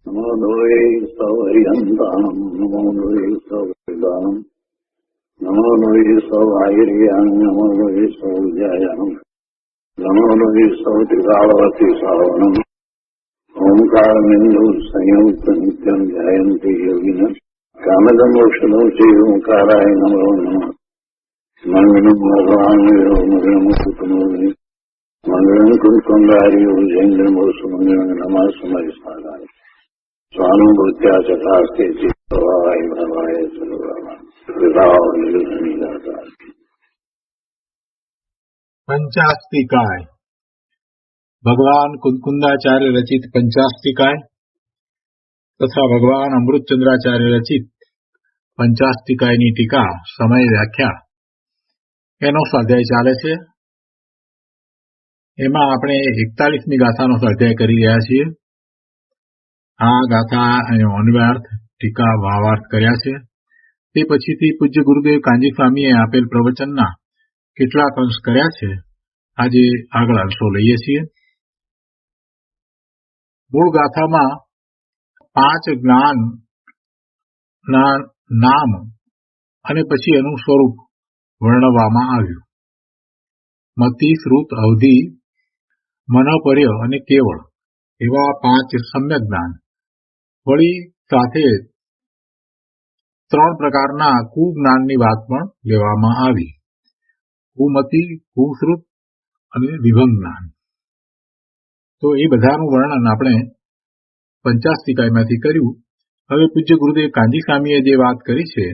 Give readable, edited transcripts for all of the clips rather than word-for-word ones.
નમો લોહે સૌર્યંતામ નમો લોહે સૌદામ નમો લોહે સૌર્યામ નમો લોહે સૌજયામ નમો લોહે સૌત્રિકાવતી સાવનમ ઓમકારમિંદુ સંયુક્ત નિત્યમ જયંતિ યોગિન કામદમ મોક્ષદો શ્રી ઓંકારાય નમો નમઃ મંગલમ ભગવાન મંગલમ કુટુંબી મંગલમ કુંડારી જૈન્દ્રમોષ મંગલમ નમઃ સમય સારાય સ્વાનુભૂત્યા ચકાસ્તે ચિત્તવાય ભવાય સર્વરામ પંચાસ્તિકાય ભગવાન કુંકુંદાચાર્ય રચિત પંચાસ્તિકાય તથા ભગવાન અમૃતચંદ્રાચાર્ય રચિત પંચાસ્તિકાયની ટીકા સમય વ્યાખ્યા એનો સ્વાધ્યાય ચાલે છે. એમાં આપણે 41મી ગાથાનો સ્વાધ્યાય કરી રહ્યા છીએ. આ ગાથા અન્વયાર્થ ટીકા ભાવાર્થ કર્યા છે. તે પછીથી પૂજ્ય ગુરુદેવ કાંજી સ્વામીએ આપેલ પ્રવચનના કેટલાક અંશ કર્યા છે. આજે આગળ અંશો લઈએ છીએ. મૂળ ગાથામાં 5 જ્ઞાનના નામ અને પછી એનું સ્વરૂપ વર્ણવવામાં આવ્યું. મતિ, શ્રુત, અવધિ, મનોપર્ય અને કેવળ એવા 5 સમ્યક જ્ઞાન. વળી સાથે 3 પ્રકારના કુજ્ઞાનની વાત પણ લેવામાં આવી. કુમતિ, કુશ્રુત અને વિભંગ જ્ઞાન. તો એ બધાનું વર્ણન આપણે પંચાસ્તિકાયમાંથી કર્યું. હવે પૂજ્ય ગુરુદેવ કાંજી સ્વામીએ જે વાત કરી છે,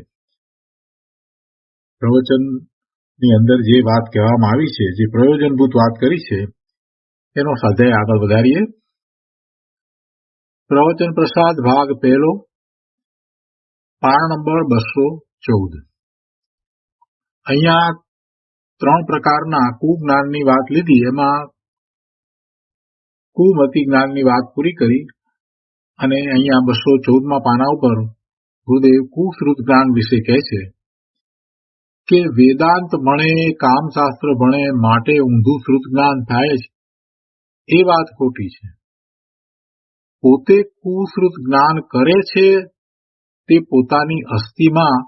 પ્રવચનની અંદર જે વાત કહેવામાં આવી છે, જે પ્રયોજનભૂત વાત કરી છે, એનો સ્વાધ્યાય આગળ વધારીએ. પ્રવચન પ્રસાદ ભાગ 1, પાન નંબર 214. અહીંયા 3 પ્રકારના કુજ્ઞાનની વાત લીધી. એમાં કુમતિ જ્ઞાનની વાત પૂરી કરી અને અહીંયા 214મા પાના ઉપર ગુરુદેવ કુશ્રુત જ્ઞાન વિશે કહે છે કે વેદાંત ભણે, કામશાસ્ત્ર ભણે માટે ઊંધું શ્રુત જ્ઞાન થાય છે, એ વાત ખોટી છે. પોતે કુશ્રુત જ્ઞાન કરે છે તે પોતાની અસ્થિમાં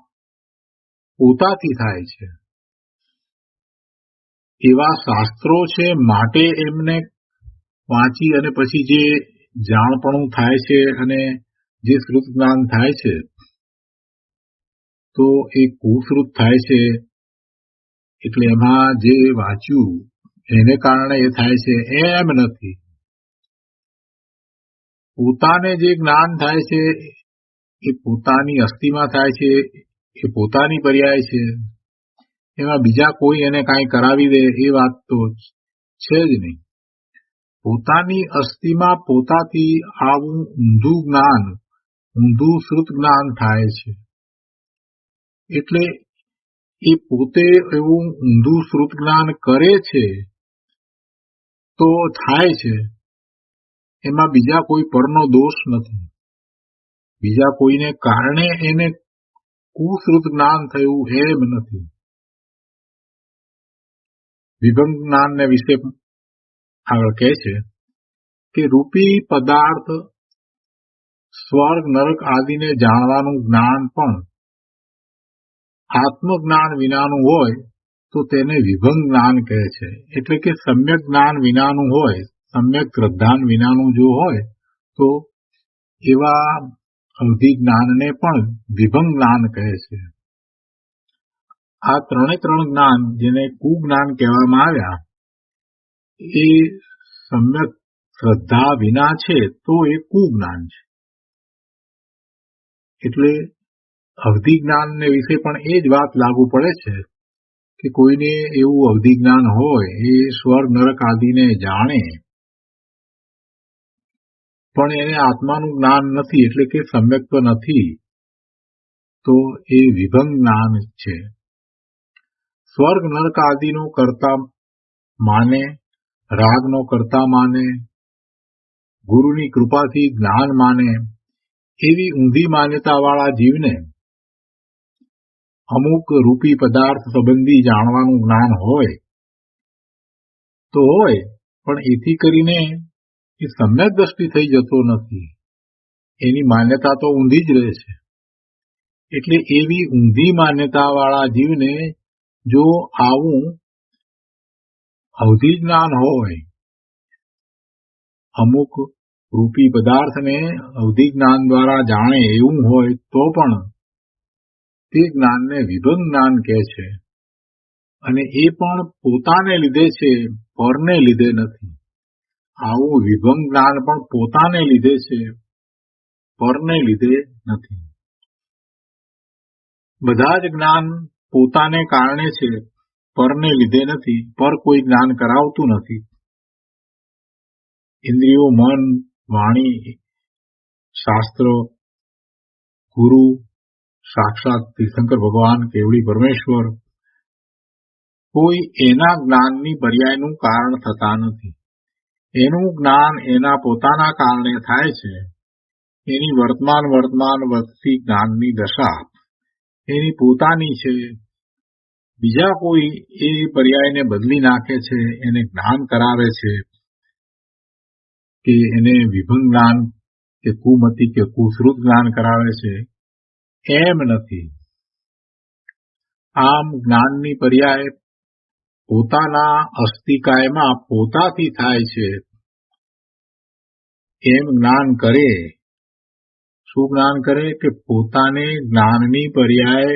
પોતાથી થાય છે. એવા શાસ્ત્રો છે માટે એમને વાંચી અને પછી જે જાણપણું થાય છે અને જે શ્રુત જ્ઞાન થાય છે તો એ કુશ્રુત થાય છે. એટલે એમાં જે વાંચ્યું એને કારણે એ થાય છે એમ નથી. પોતાને જે જ્ઞાન થાય છે એ પોતાની અસ્થિમાં થાય છે, એ પોતાની પર્યાય છે. એમાં બીજા કોઈ એને કાંઈ કરાવી દે એ વાત તો છે જ નહીં. પોતાની અસ્થિમાં પોતાથી આવું ઊંધું જ્ઞાન, ઊંધું શ્રુત જ્ઞાન થાય છે. એટલે એ પોતે એવું ઊંધું શ્રુત જ્ઞાન કરે છે તો થાય છે. એમાં બીજા કોઈ પરનો દોષ નથી. બીજા કોઈને કારણે એને કુશ્રુત જ્ઞાન થયું એમ નથી. વિભંગ જ્ઞાનને વિશે આગળ કહે છે કે રૂપી પદાર્થ, સ્વર્ગ, નરક આદિને જાણવાનું જ્ઞાન પણ આત્મજ્ઞાન વિનાનું હોય તો તેને વિભંગ જ્ઞાન કહે છે. એટલે કે સમ્યક જ્ઞાન વિનાનું હોય, સમ્યક શ્રદ્ધાન વિનાનું જો હોય તો એવા અવધિ જ્ઞાનને પણ વિભંગ જ્ઞાન કહે છે. આ 3 જ્ઞાન જેને કુજ્ઞાન કહેવામાં આવ્યા એ સમ્યક શ્રદ્ધા વિના છે તો એ કુજ્ઞાન છે. એટલે અવધિ જ્ઞાનને વિશે પણ એ જ વાત લાગુ પડે છે કે કોઈને એવું અવધિ જ્ઞાન હોય, એ સ્વર્ગ નરક આદિને જાણે પણ એને આત્માનું જ્ઞાન નથી, એટલે કે સમ્યક્ત્વ નથી, તો એ વિભંગ જ્ઞાન છે. સ્વર્ગ નરક આદિનો કર્તા માને, રાગનો કર્તા માને, ગુરુની કૃપાથી જ્ઞાન માને, એવી ઊંધી માન્યતાવાળા જીવને અમુક રૂપી પદાર્થ સંબંધી જાણવાનું જ્ઞાન હોય તો હોય, પણ એથી કરીને એ સમ્યક દ્રષ્ટિ થઈ જતો નથી. એની માન્યતા તો ઊંધી જ રહે છે. એટલે એવી ઊંધી માન્યતાવાળા જીવને જો આવું અવધિ જ્ઞાન હોય, અમુક રૂપી પદાર્થને અવધિ જ્ઞાન દ્વારા જાણે એવું હોય તો પણ તે જ્ઞાનને વિભંગ જ્ઞાન કહે છે. અને એ પણ પોતાને લીધે છે, પરને લીધે નથી. આવું વિભંગ જ્ઞાન પણ પોતાને લીધે છે, પરને લીધે નથી. બધા જ જ્ઞાન પોતાને કારણે છે, પરને લીધે નથી. પર કોઈ જ્ઞાન કરાવતું નથી. ઇન્દ્રિયો, મન, વાણી, શાસ્ત્ર, ગુરુ, સાક્ષાત તીર્થંકર ભગવાન, કેવડી પરમેશ્વર, કોઈ એના જ્ઞાનની પર્યાયનું કારણ થતા નથી. એનું જ્ઞાન એના પોતાના કારણે થાય છે. એની વર્તમાન વધતી જ્ઞાનની દશા એની પોતાની છે. બીજા કોઈ એ પર્યાયને બદલી નાખે છે, એને જ્ઞાન કરાવે છે, કે એને વિભંગ જ્ઞાન કે કુમતિ કે કુશ્રુત જ્ઞાન કરાવે છે, એમ નથી. આમ જ્ઞાનની પર્યાય પોતાના અસ્તિકાયમાં પોતાથી થાય છે એમ જ્ઞાન કરે. શું જ્ઞાન કરે? કે પોતાને જ્ઞાનની પર્યાય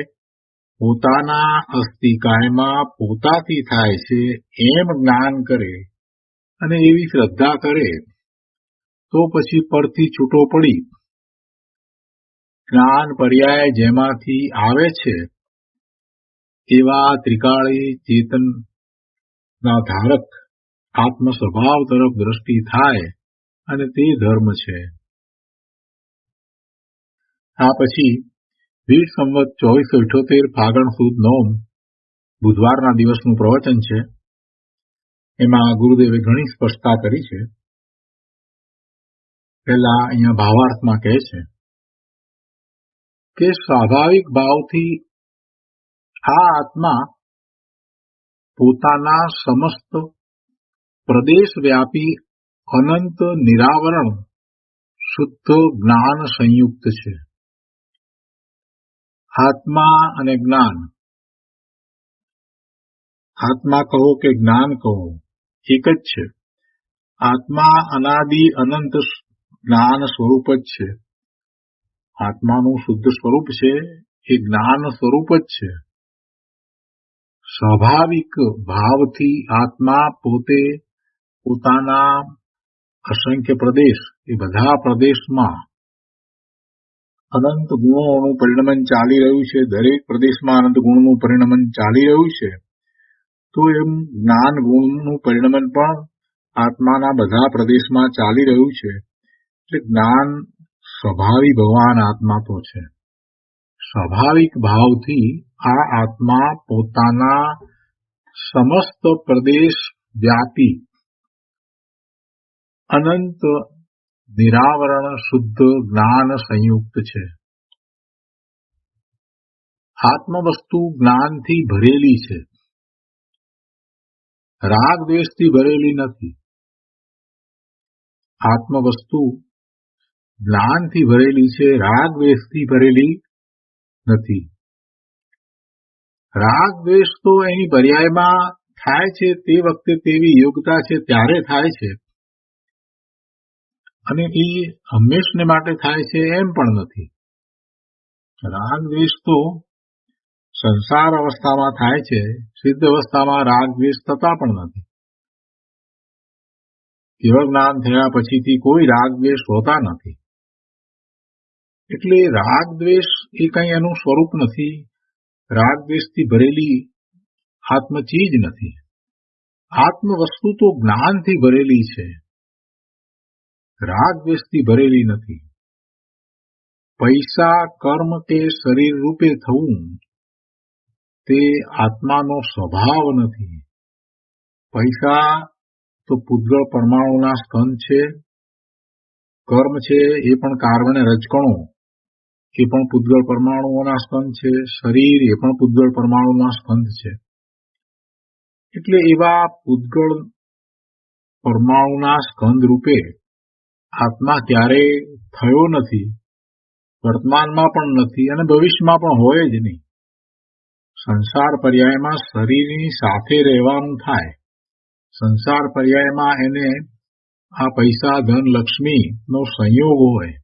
પોતાના અસ્તિકાયમાં પોતાથી થાય છે એમ જ્ઞાન કરે અને એવી શ્રદ્ધા કરે તો પછી પરથી છૂટો પડી જ્ઞાન પર્યાય જેમાંથી આવે છે એવા ત્રિકાળી ચેતનના ધારક આત્મ સ્વભાવ તરફ દ્રષ્ટિ થાય અને તે ધર્મ છે. આ પછી વીર સંવત 2478 ફાગણ સુદ 9 બુધવારના દિવસનું પ્રવચન છે. એમાં ગુરુદેવે ઘણી સ્પષ્ટતા કરી છે. પહેલા અહીંયા ભાવાર્થમાં કહે છે કે સ્વાભાવિક ભાવથી આ આત્મા પોતાના સમસ્ત પ્રદેશ વ્યાપી અનંત નિરાવરણ શુદ્ધ જ્ઞાન સંયુક્ત છે. આત્મા અને જ્ઞાન, આત્મા કહો કે જ્ઞાન કહો એક જ છે. આત્મા અનાદિ અનંત જ્ઞાન સ્વરૂપ જ છે. આત્માનું શુદ્ધ સ્વરૂપ છે એ જ્ઞાન સ્વરૂપ જ છે. સ્વાભાવિક ભાવથી આત્મા પોતે પોતાના અસંખ્ય પ્રદેશ, એ બધા પ્રદેશમાં અનંત ગુણોનું પરિણમન ચાલી રહ્યું છે. દરેક પ્રદેશમાં અનંત ગુણનું પરિણમન ચાલી રહ્યું છે. તો એમ જ્ઞાન ગુણનું પરિણમન પણ આત્માના બધા પ્રદેશમાં ચાલી રહ્યું છે. એટલે જ્ઞાન સ્વભાવી ભગવાન આત્મા તો છે. સ્વાભાવિક ભાવથી આ આત્મા પોતાના સમસ્ત પ્રદેશ વ્યાપી અનંત નિરાવરણ શુદ્ધ જ્ઞાન સંયુક્ત છે. આત્મવસ્તુ જ્ઞાનથી ભરેલી છે, રાગ દ્વેષથી ભરેલી નથી. આત્મવસ્તુ જ્ઞાનથી ભરેલી છે, રાગ દ્વેષથી ભરેલી નથી. રાગ દ્વેષ તો એની પર્યાયમાં થાય છે તે વખતે તેવી યોગ્યતા છે ત્યારે થાય છે, અને એ હંમેશને માટે થાય છે એમ પણ નથી. રાગ દ્વેષ તો સંસાર અવસ્થામાં થાય છે, સિદ્ધ અવસ્થામાં રાગ દ્વેષ થતા પણ નથી. કેવળ જ્ઞાન થયા પછીથી કોઈ રાગ દ્વેષ હોતા નથી. એટલે રાગ દ્વેષ એ કંઈ એનું સ્વરૂપ નથી. રાગ દ્વેષથી ભરેલી આત્મ ચીજ નથી. આત્મ વસ્તુ તો જ્ઞાનથી ભરેલી છે, રાગ દ્વેષથી ભરેલી નથી. પૈસા કર્મ કે શરીર રૂપે થવું તે આત્માનો સ્વભાવ નથી. પૈસા તો પૂતગળ પરમાણુના સ્કંદ છે. કર્મ છે એ પણ કાર્બને રજકણો, એ પણ પૂતગળ પરમાણુઓના સ્કંદ છે. શરીર એ પણ પૂતગળ પરમાણુના સ્કંદ છે. એટલે એવા પૂતગળ પરમાણુના સ્કંદ રૂપે આત્મા ક્યારેય થયો નથી, વર્તમાનમાં પણ નથી અને ભવિષ્યમાં પણ હોય જ નહીં. સંસાર પર્યાયમાં શરીરની સાથે રહેવાનું થાય. સંસાર પર્યાયમાં એને આ પૈસા ધન લક્ષ્મીનો સંયોગ હોય.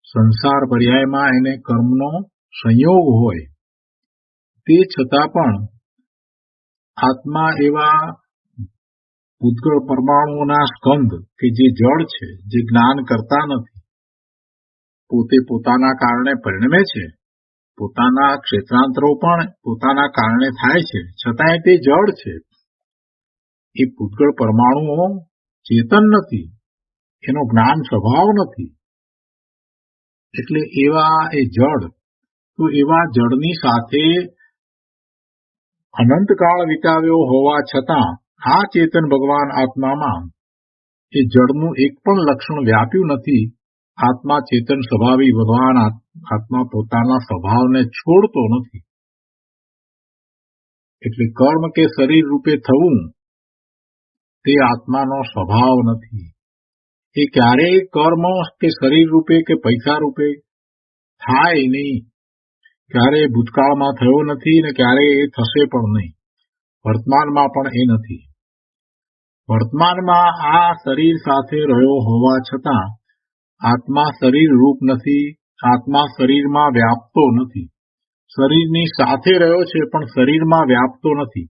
સંસાર પર્યાયમાં એને કર્મનો સંયોગ હોય. તે છતાં પણ આત્મા એવા ભૂતગળ પરમાણુઓના સ્કંદ કે જે જળ છે, જે જ્ઞાન કરતા નથી, પોતે પોતાના કારણે પરિણમે છે, પોતાના ક્ષેત્રાંતરો પણ પોતાના કારણે થાય છે, છતાંય તે જળ છે. એ ભૂતગળ પરમાણુઓ ચેતન નથી, એનો જ્ઞાન સ્વભાવ નથી. એટલે એવા એ જળ, તો એવા જળની સાથે અનંતકાળ વિતાવ્યો હોવા છતાં આ ચેતન ભગવાન આત્મામાં એ જળનું એક પણ લક્ષણ વ્યાપ્યું નથી. આત્મા ચેતન સ્વભાવી ભગવાન આત્મા પોતાના સ્વભાવને છોડતો નથી. એટલે કર્મ કે શરીર રૂપે થવું તે આત્માનો સ્વભાવ નથી. એ ક્યારેય કર્મ કે શરીર રૂપે કે પૈસા રૂપે થાય નહીં. ક્યારેય ભૂતકાળમાં થયો નથી ને ક્યારેય એ થશે પણ નહીં. વર્તમાનમાં પણ એ નથી. વર્તમાનમાં આ શરીર સાથે રહ્યો હોવા છતાં આત્મા શરીર રૂપ નથી. આત્મા શરીરમાં વ્યાપતો નથી. શરીરની સાથે રહ્યો છે પણ શરીરમાં વ્યાપતો નથી.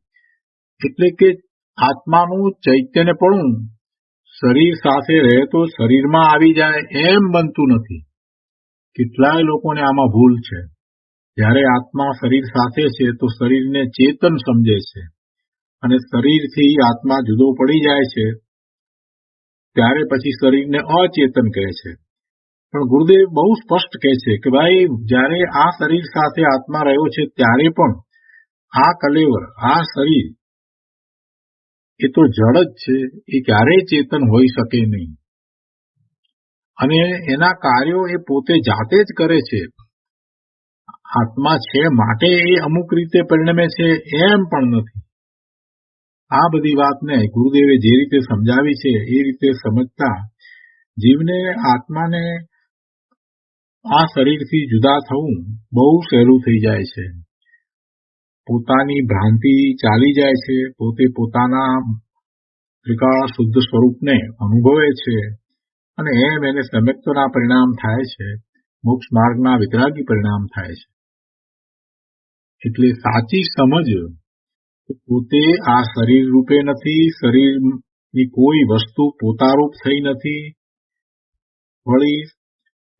એટલે કે આત્માનું ચૈતન્ય પણ શરીર સાથે રહે તો શરીરમાં આવી જાય એમ બનતું નથી. કેટલાય લોકોને આમાં ભૂલ છે. જ્યારે આત્મા શરીર સાથે છે તો શરીરને ચેતન સમજે છે અને શરીરથી આત્મા જુદો પડી જાય છે ત્યારે પછી શરીરને અચેતન કહે છે. પણ ગુરુદેવ બહુ સ્પષ્ટ કહે છે કે ભાઈ, જ્યારે આ શરીર સાથે આત્મા રહ્યો છે ત્યારે પણ આ કલેવર, આ શરીર એ તો જડ જ છે. એ ક્યારેય ચેતન હોઈ શકે નહીં. અને એના કાર્યો એ પોતે જાતે જ કરે છે. આત્મા છે માટે એ અમુક રીતે પરિણમે છે એમ પણ નથી. આ બધી વાતને ગુરુદેવે જે રીતે સમજાવી છે એ રીતે સમજતા જીવને આત્માને આ શરીરથી જુદા થવું બહુ સહેલું થઈ જાય છે. પોતાની ભ્રાંતિ ચાલી જાય છે. પોતે પોતાના ત્રિકાળ શુદ્ધ સ્વરૂપને અનુભવે છે અને એમ એને સમ્યક્તના પરિણામ થાય છે. મોક્ષ માર્ગના વિતરાગી પરિણામ થાય છે. એટલે સાચી સમજ પોતે આ શરીર રૂપે નથી. શરીરની કોઈ વસ્તુ પોતારૂપ થઈ નથી. વળી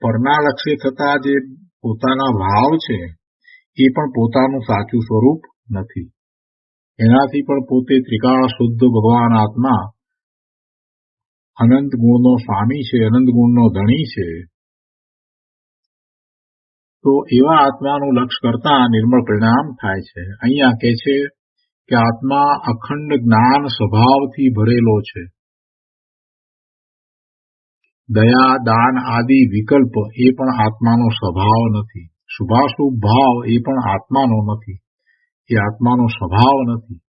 પરના લક્ષ્ય થતા જે પોતાના ભાવ છે એ પણ પોતાનું સાચું સ્વરૂપ નથી. એનાથી પણ પોતે ત્રિકાળ શુદ્ધ ભગવાન આત્મા અનંત ગુણનો સ્વામી છે, અનંત ગુણનો ધણી છે. તો એવા આત્માનું લક્ષ્ય કરતા નિર્મળ પરિણામ થાય છે. અહીંયા કહે છે કે આત્મા અખંડ જ્ઞાન સ્વભાવથી ભરેલો છે. દયા, દાન આદિ વિકલ્પ એ પણ આત્માનો સ્વભાવ નથી. શુભાશુભ ભાવ એ પણ આત્માનો નથી. એ આત્માનો સ્વભાવ નથી.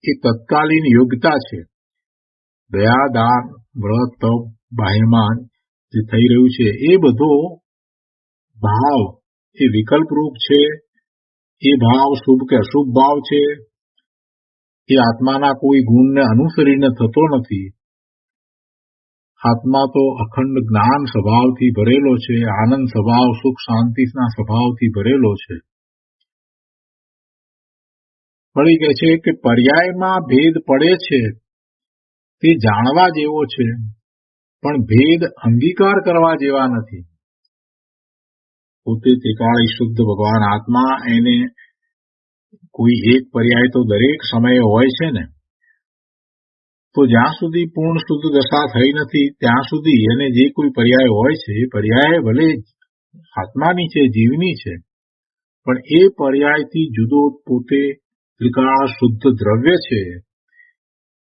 એ તત્કાલીન યોગ્યતા છે. દયા, દાન, વ્રત, તપ, બાહ્યમાન જે થઈ રહ્યું છે એ બધો ભાવ એ વિકલ્પરૂપ છે. એ ભાવ શુભ કે અશુભ ભાવ છે. એ આત્માના કોઈ ગુણને અનુસરીને થતો નથી. આત્મા તો અખંડ જ્ઞાન સ્વભાવથી ભરેલો છે. આનંદ સ્વભાવ, સુખ શાંતિના સ્વભાવથી ભરેલો છે. વળી કહે છે કે પર્યાયમાં ભેદ પડે છે તે જાણવા જેવો છે, પણ ભેદ અંગીકાર કરવા જેવા નથી. પોતે ત્રિકાળી શુદ્ધ ભગવાન આત્મા, એને કોઈ એક પર્યાય તો દરેક સમયે હોય છે ને. તો જ્યાં સુધી પૂર્ણ શુદ્ધ દશા થઈ નથી ત્યાં સુધી એને જે કોઈ પર્યાય હોય છે એ પર્યાય ભલે આત્માની છે, જીવની છે, પણ એ પર્યાયથી જુદો પોતે ત્રિકાળ શુદ્ધ દ્રવ્ય છે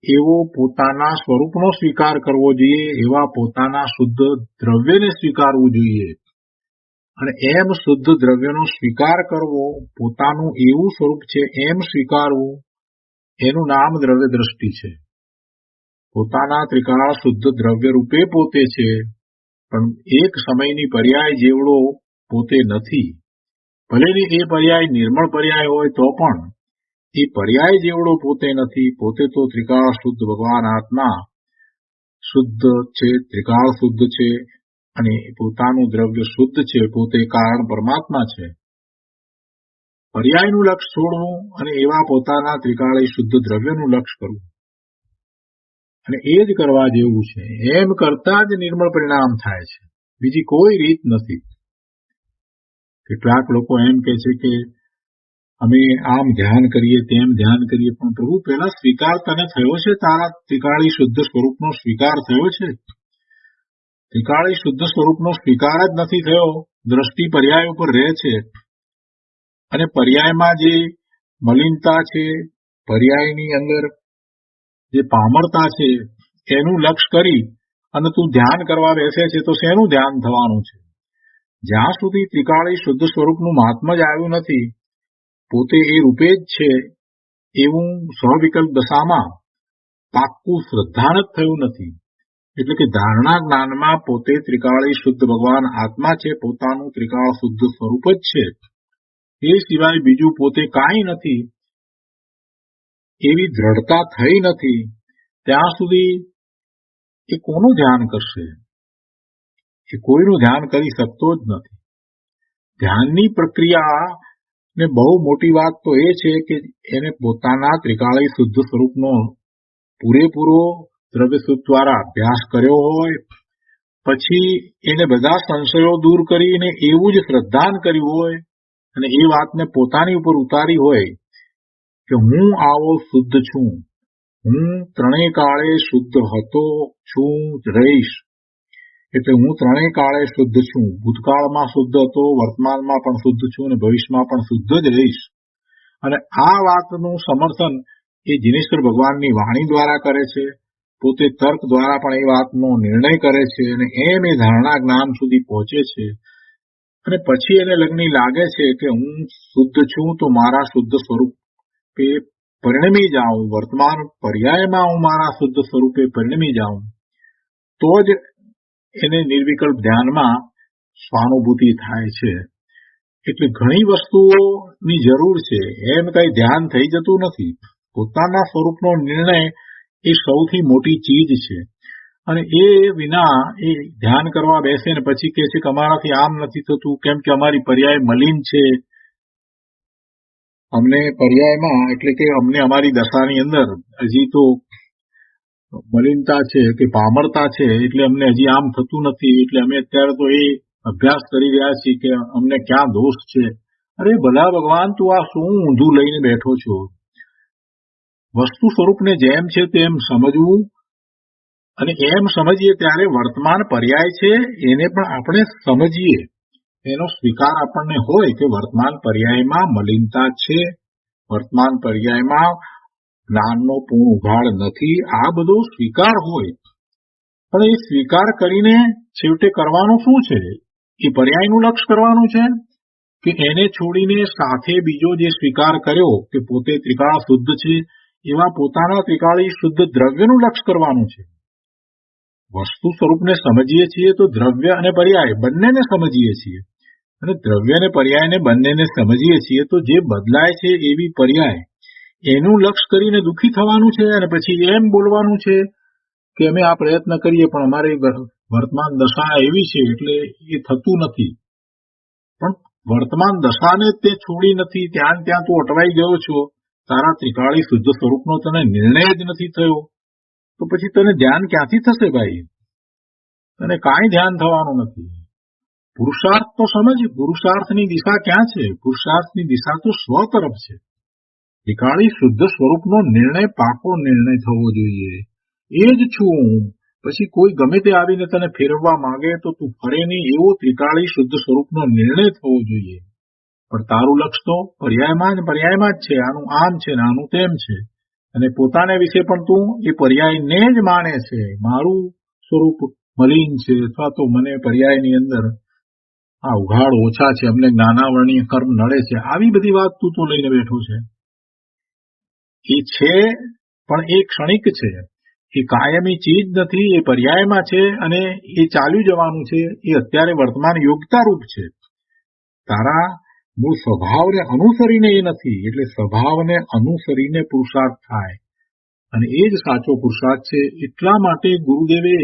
એવો પોતાના સ્વરૂપનો સ્વીકાર કરવો જોઈએ. એવા પોતાના શુદ્ધ દ્રવ્યને સ્વીકારવું જોઈએ. અને એમ શુદ્ધ દ્રવ્યનો સ્વીકાર કરવો, પોતાનું એવું સ્વરૂપ છે એમ સ્વીકારવું, એનું નામ દ્રવ્ય દ્રષ્ટિ છે. પોતાના ત્રિકાળ શુદ્ધ દ્રવ્ય રૂપે પોતે છે, પણ એક સમયની પર્યાય જેવડો પોતે નથી. ભલે એ પર્યાય નિર્મળ પર્યાય હોય તો પણ એ પર્યાય જેવડો પોતે નથી. પોતે તો ત્રિકાળ શુદ્ધ ભગવાન આત્મા શુદ્ધ છે, ત્રિકાળ શુદ્ધ છે અને પોતાનું દ્રવ્ય શુદ્ધ છે. પોતે કારણ પરમાત્મા છે. પર્યાયનું લક્ષ છોડવું અને એવા પોતાના ત્રિકાળી શુદ્ધ દ્રવ્યનું લક્ષ કરવું અને એ જ કરવા જેવું છે. એમ કરતા જ નિર્મળ પરિણામ થાય છે. બીજી કોઈ રીત નથી. કેટલાક લોકો એમ કે છે કે અમે આમ ધ્યાન કરીએ તેમ ધ્યાન કરીએ, પણ પ્રભુ પેલા સ્વીકાર તને થયો છે? તારા ત્રિકાળી શુદ્ધ સ્વરૂપનો સ્વીકાર થયો છે? ત્રિકાળી શુદ્ધ સ્વરૂપનો સ્વીકાર જ નથી થયો. દ્રષ્ટિ પર્યાય ઉપર રહે છે અને પર્યાયમાં જે મલિનતા છે, પર્યાયની અંદર જે પામરતા છે એનું લક્ષ કરી અને તું ધ્યાન કરવા બેસે છે તો શેનું ધ્યાન થવાનું છે? જ્યાં સુધી ત્રિકાળી શુદ્ધ સ્વરૂપનું મહાત્મ્ય જ આવ્યું નથી, પોતે એ રૂપે જ છે એવું સ્વવિકલ્પ દશામાં પાક્કું શ્રદ્ધાન જ થયું નથી. એટલે કે ધારણા જ્ઞાનમાં પોતે ત્રિકાળી શુદ્ધ ભગવાન આત્મા છે, પોતાનું ત્રિકાળ શુદ્ધ સ્વરૂપ જ છે, એ સિવાય બીજું પોતે કાંઈ નથી એવી દ્રઢતા થઈ નથી. ત્યાં સુધી એ કોનું ધ્યાન કરશે? એ કોઈનું ધ્યાન કરી શકતો જ નથી. ધ્યાનની પ્રક્રિયા ને બહુ મોટી વાત તો એ છે કે એને પોતાના ત્રિકાળી શુદ્ધ સ્વરૂપનો પૂરેપૂરો દ્રવ્ય શુદ્ધ દ્વારા અભ્યાસ કર્યો હોય, પછી એને બધા સંશયો દૂર કરીને એવું જ શ્રદ્ધાન કર્યું હોય અને એ વાતને પોતાની ઉપર ઉતારી હોય કે હું આવો શુદ્ધ છું, હું ત્રણેય કાળે શુદ્ધ હતો, છું, રહીશ. એટલે હું ત્રણેય કાળે શુદ્ધ છું. ભૂતકાળમાં શુદ્ધ હતો, વર્તમાનમાં પણ શુદ્ધ છું અને ભવિષ્યમાં પણ શુદ્ધ જ રહીશ. અને આ વાતનું સમર્થન એ જીનેશ્વર ભગવાનની વાણી દ્વારા કરે છે. પોતે તર્ક દ્વારા પણ એ વાતનો નિર્ણય કરે છે અને એમ એ ધારણા જ્ઞાન સુધી પહોંચે છે. અને પછી એને લગ્ન લાગે છે કે હું શુદ્ધ છું તો મારા શુદ્ધ સ્વરૂપે પરિણમી જાઉં, વર્તમાન પર્યાયમાં હું મારા શુદ્ધ સ્વરૂપે પરિણમી જાઉં, તો જ એને નિર્વિકલ્પ ધ્યાનમાં સ્વાનુભૂતિ થાય છે. એટલે ઘણી વસ્તુઓની જરૂર છે. એમ કઈ ધ્યાન થઈ જતું નથી. પોતાના સ્વરૂપનો નિર્ણય એ સૌથી મોટી ચીજ છે અને એ વિના એ ધ્યાન કરવા બેસે ને પછી કહે છે કે અમારાથી આમ નથી થતું કેમ કે અમારી પર્યાય મલિન છે. અમને પર્યાયમાં એટલે કે અમને અમારી દશાની અંદર હજી તો મલિનતા છે કે પામરતા છે, એટલે અમને હજી આમ થતું નથી, એટલે અમે અત્યારે તો એ અભ્યાસ કરી રહ્યા છીએ કે અમને ક્યાં દોષ છે. અરે ભલા ભગવાન, તું આ શું ઊંધું લઈને બેઠો છો? વસ્તુ સ્વરૂપને જેમ છે તેમ સમજવું અને એમ સમજીએ ત્યારે વર્તમાન પર્યાય છે એને પણ આપણે સમજીએ, એનો સ્વીકાર આપણને હોય કે વર્તમાન પર્યાયમાં મલિનતા છે, વર્તમાન પર્યાયમાં જ્ઞાનનો પૂર્ણ ઉઘાડ નથી, આ બધો સ્વીકાર હોય. પણ એ સ્વીકાર કરીને છેવટે કરવાનું શું છે? એ પર્યાયનું લક્ષ કરવાનું છે કે એને છોડીને સાથે બીજો જે સ્વીકાર કર્યો કે પોતે ત્રિકાળ શુદ્ધ છે એવા પોતાના ત્રિકાળી શુદ્ધ દ્રવ્યનું લક્ષ કરવાનું છે? વસ્તુ સ્વરૂપને સમજીએ છીએ તો દ્રવ્ય અને પર્યાય બંનેને સમજીએ છીએ અને દ્રવ્ય અને પર્યાયને બંનેને સમજીએ છીએ તો જે બદલાય છે એવી પર્યાય એનું લક્ષ કરીને દુઃખી થવાનું છે અને પછી એમ બોલવાનું છે કે અમે આ પ્રયત્ન કરીએ પણ અમારી વર્તમાન દશા એવી છે એટલે એ થતું નથી. પણ વર્તમાન દશાને તે છોડી નથી, ત્યાં તું અટવાઈ ગયો છો, તારા ત્રિકાળી શુદ્ધ સ્વરૂપનો તને નિર્ણય જ નથી થયો, તો પછી તને ધ્યાન ક્યાંથી થશે ભાઈ? તને કાંઈ ધ્યાન થવાનું નથી. પુરુષાર્થ તો સમજ, પુરુષાર્થની દિશા ક્યાં છે? પુરુષાર્થની દિશા તો સ્વ તરફ છે. ત્રિકાળી શુદ્ધ સ્વરૂપનો નિર્ણય પાકો નિર્ણય થવો જોઈએ. એ જ છું હું. પછી કોઈ ગમે તે આવીને તને ફેરવવા માંગે તો તું ફરે નહીં, એવો ત્રિકાળી શુદ્ધ સ્વરૂપનો નિર્ણય થવો જોઈએ. પણ તારું લક્ષ તો પર્યાયમાં જ છે, આનું આમ છે ને આનું તેમ છે અને પોતાને વિશે પણ તું એ પર્યાયને જ માને છે. મારું સ્વરૂપ મલિન છે અથવા તો મને પર્યાયની અંદર આ ઉઘાડ ઓછા છે, અમને જ્ઞાનાવરણીય કર્મ નડે છે, આવી બધી વાત તું તો લઈને બેઠો છે. એ છે પણ એ ક્ષણિક છે. એ કાયમી ચીજ નથી, એ પર્યાયમાં છે અને એ ચાલ્યું જવાનું છે. એ અત્યારે વર્તમાન યોગ્યતા રૂપ છે. તારા મૂળ સ્વભાવને અનુસરીને એ નથી. એટલે સ્વભાવને અનુસરીને પુરુષાર્થ થાય અને એ જ સાચો પુરુષાર્થ છે. એટલા માટે ગુરુદેવે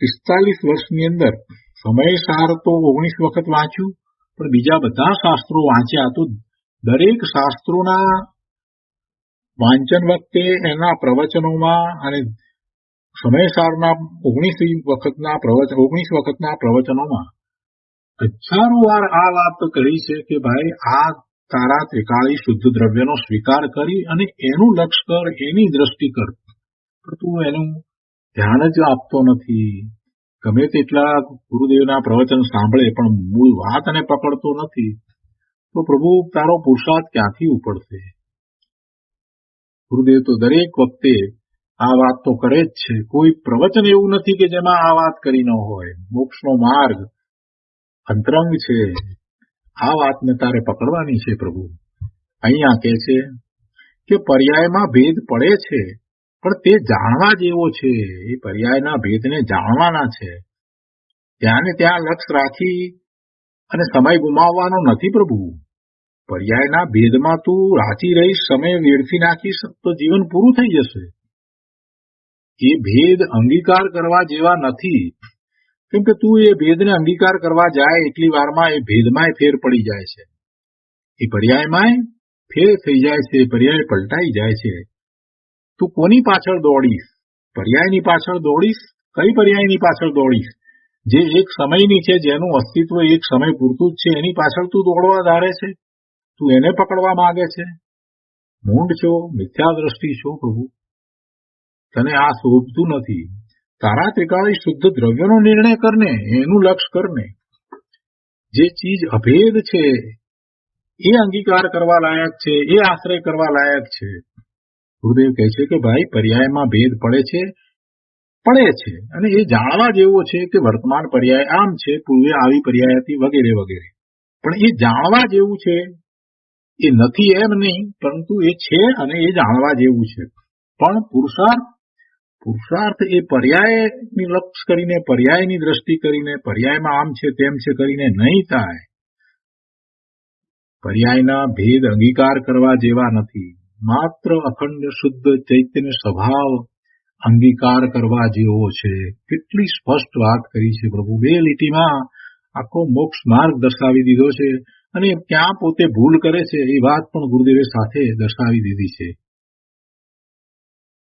45 વર્ષની અંદર સમયસાર તો 19 વખત વાંચ્યું, પણ બીજા બધા શાસ્ત્રો વાંચ્યા. તો દરેક શાસ્ત્રોના વાંચન વખતે એના પ્રવચનોમાં અને સમયસારના 19 વખતના પ્રવચનોમાં હજારો વાર આ વાત કહી છે કે ભાઈ આ તારા ત્રિકાળી શુદ્ધ દ્રવ્યનો સ્વીકાર કરી અને એનું લક્ષ્ય કર, એની દ્રષ્ટિ કર. પણ તું એનું ધ્યાન જ આપતો નથી. ગમે તેટલા ગુરુદેવના પ્રવચન સાંભળે પણ મૂળ વાત એને પકડતો નથી. તો પ્રભુ તારો પુરુષાર્થ ક્યાંથી ઉપડશે? ગુરુદેવ તો દરેક વખતે આ વાત તો કરે જ છે. કોઈ પ્રવચન એવું નથી કે જેમાં આ વાત કરી ન હોય. મોક્ષનો માર્ગ અંતરંગ છે. આ વાતને તારે પકડવાની છે પ્રભુ. અહીંયા કહે છે કે પર્યાયમાં ભેદ પડે છે, પણ તે જાણવા જેવો છે. એ પર્યાયના ભેદને જાણવાના છે. ત્યાં ને ત્યાં લક્ષ્ય રાખી અને સમય ગુમાવવાનો નથી પ્રભુ. પર્યાયના ભેદમાં તું રાચી રહીશ, સમય વેડફી નાખીશ તો જીવન પૂરું થઈ જશે. એ ભેદ અંગીકાર કરવા જેવા નથી. કેમ કે તું એ ભેદને અંગીકાર કરવા જાય એટલી વારમાં એ ભેદમાંય ફેર પડી જાય છે. એ પર્યાયમાંય ફેર થઈ જાય છે. પર્યાય પલટાઈ જાય છે. તું કોની પાછળ દોડીશ? પર્યાયની પાછળ દોડીશ? કઈ પર્યાયની પાછળ દોડીશ? જે એક સમયની છે, જેનું અસ્તિત્વ એક સમય પૂરતું જ છે, એની પાછળ તું દોડવા ધારે છે? તું એને પકડવા માંગે છે? મૂંઢ છો, મિથ્યા દ્રષ્ટિ છો પ્રભુ. તને આ શોભતું નથી. તારા ત્રિકાળી શુદ્ધ દ્રવ્યનો નિર્ણય કરને, એનું લક્ષ્ય કરને. જે ચીજ અભેદ છે એ અંગીકાર કરવા લાયક છે, એ આશ્રય કરવા લાયક છે. ગુરુદેવ કહે છે કે ભાઈ પર્યાયમાં ભેદ પડે છે અને એ જાણવા જેવો છે કે વર્તમાન પર્યાય આમ છે, પૂર્વે આવી પર્યાય હતી, વગેરે વગેરે. પણ એ જાણવા જેવું છે. એ નથી એમ નહીં, પરંતુ એ છે અને એ જાણવા જેવું છે. પણ પુરુષાર્થ એ પર્યાયની લક્ષ્ય કરીને, પર્યાયની દ્રષ્ટિ કરીને, પર્યાયમાં આમ છે તેમ છે કરીને નહીં થાય. પર્યાયના ભેદ અંગીકાર કરવા જેવા નથી. માત્ર અખંડ શુદ્ધ ચૈતન્ય સ્વભાવ અંગીકાર કરવા જેવો છે. કેટલી સ્પષ્ટ વાત કરી છે પ્રભુ. 2 લીટીમાં આખો મોક્ષ માર્ગ દર્શાવી દીધો છે. અને ક્યાં પોતે ભૂલ કરે છે એ વાત પણ ગુરુદેવે સાથે દર્શાવી દીધી છે.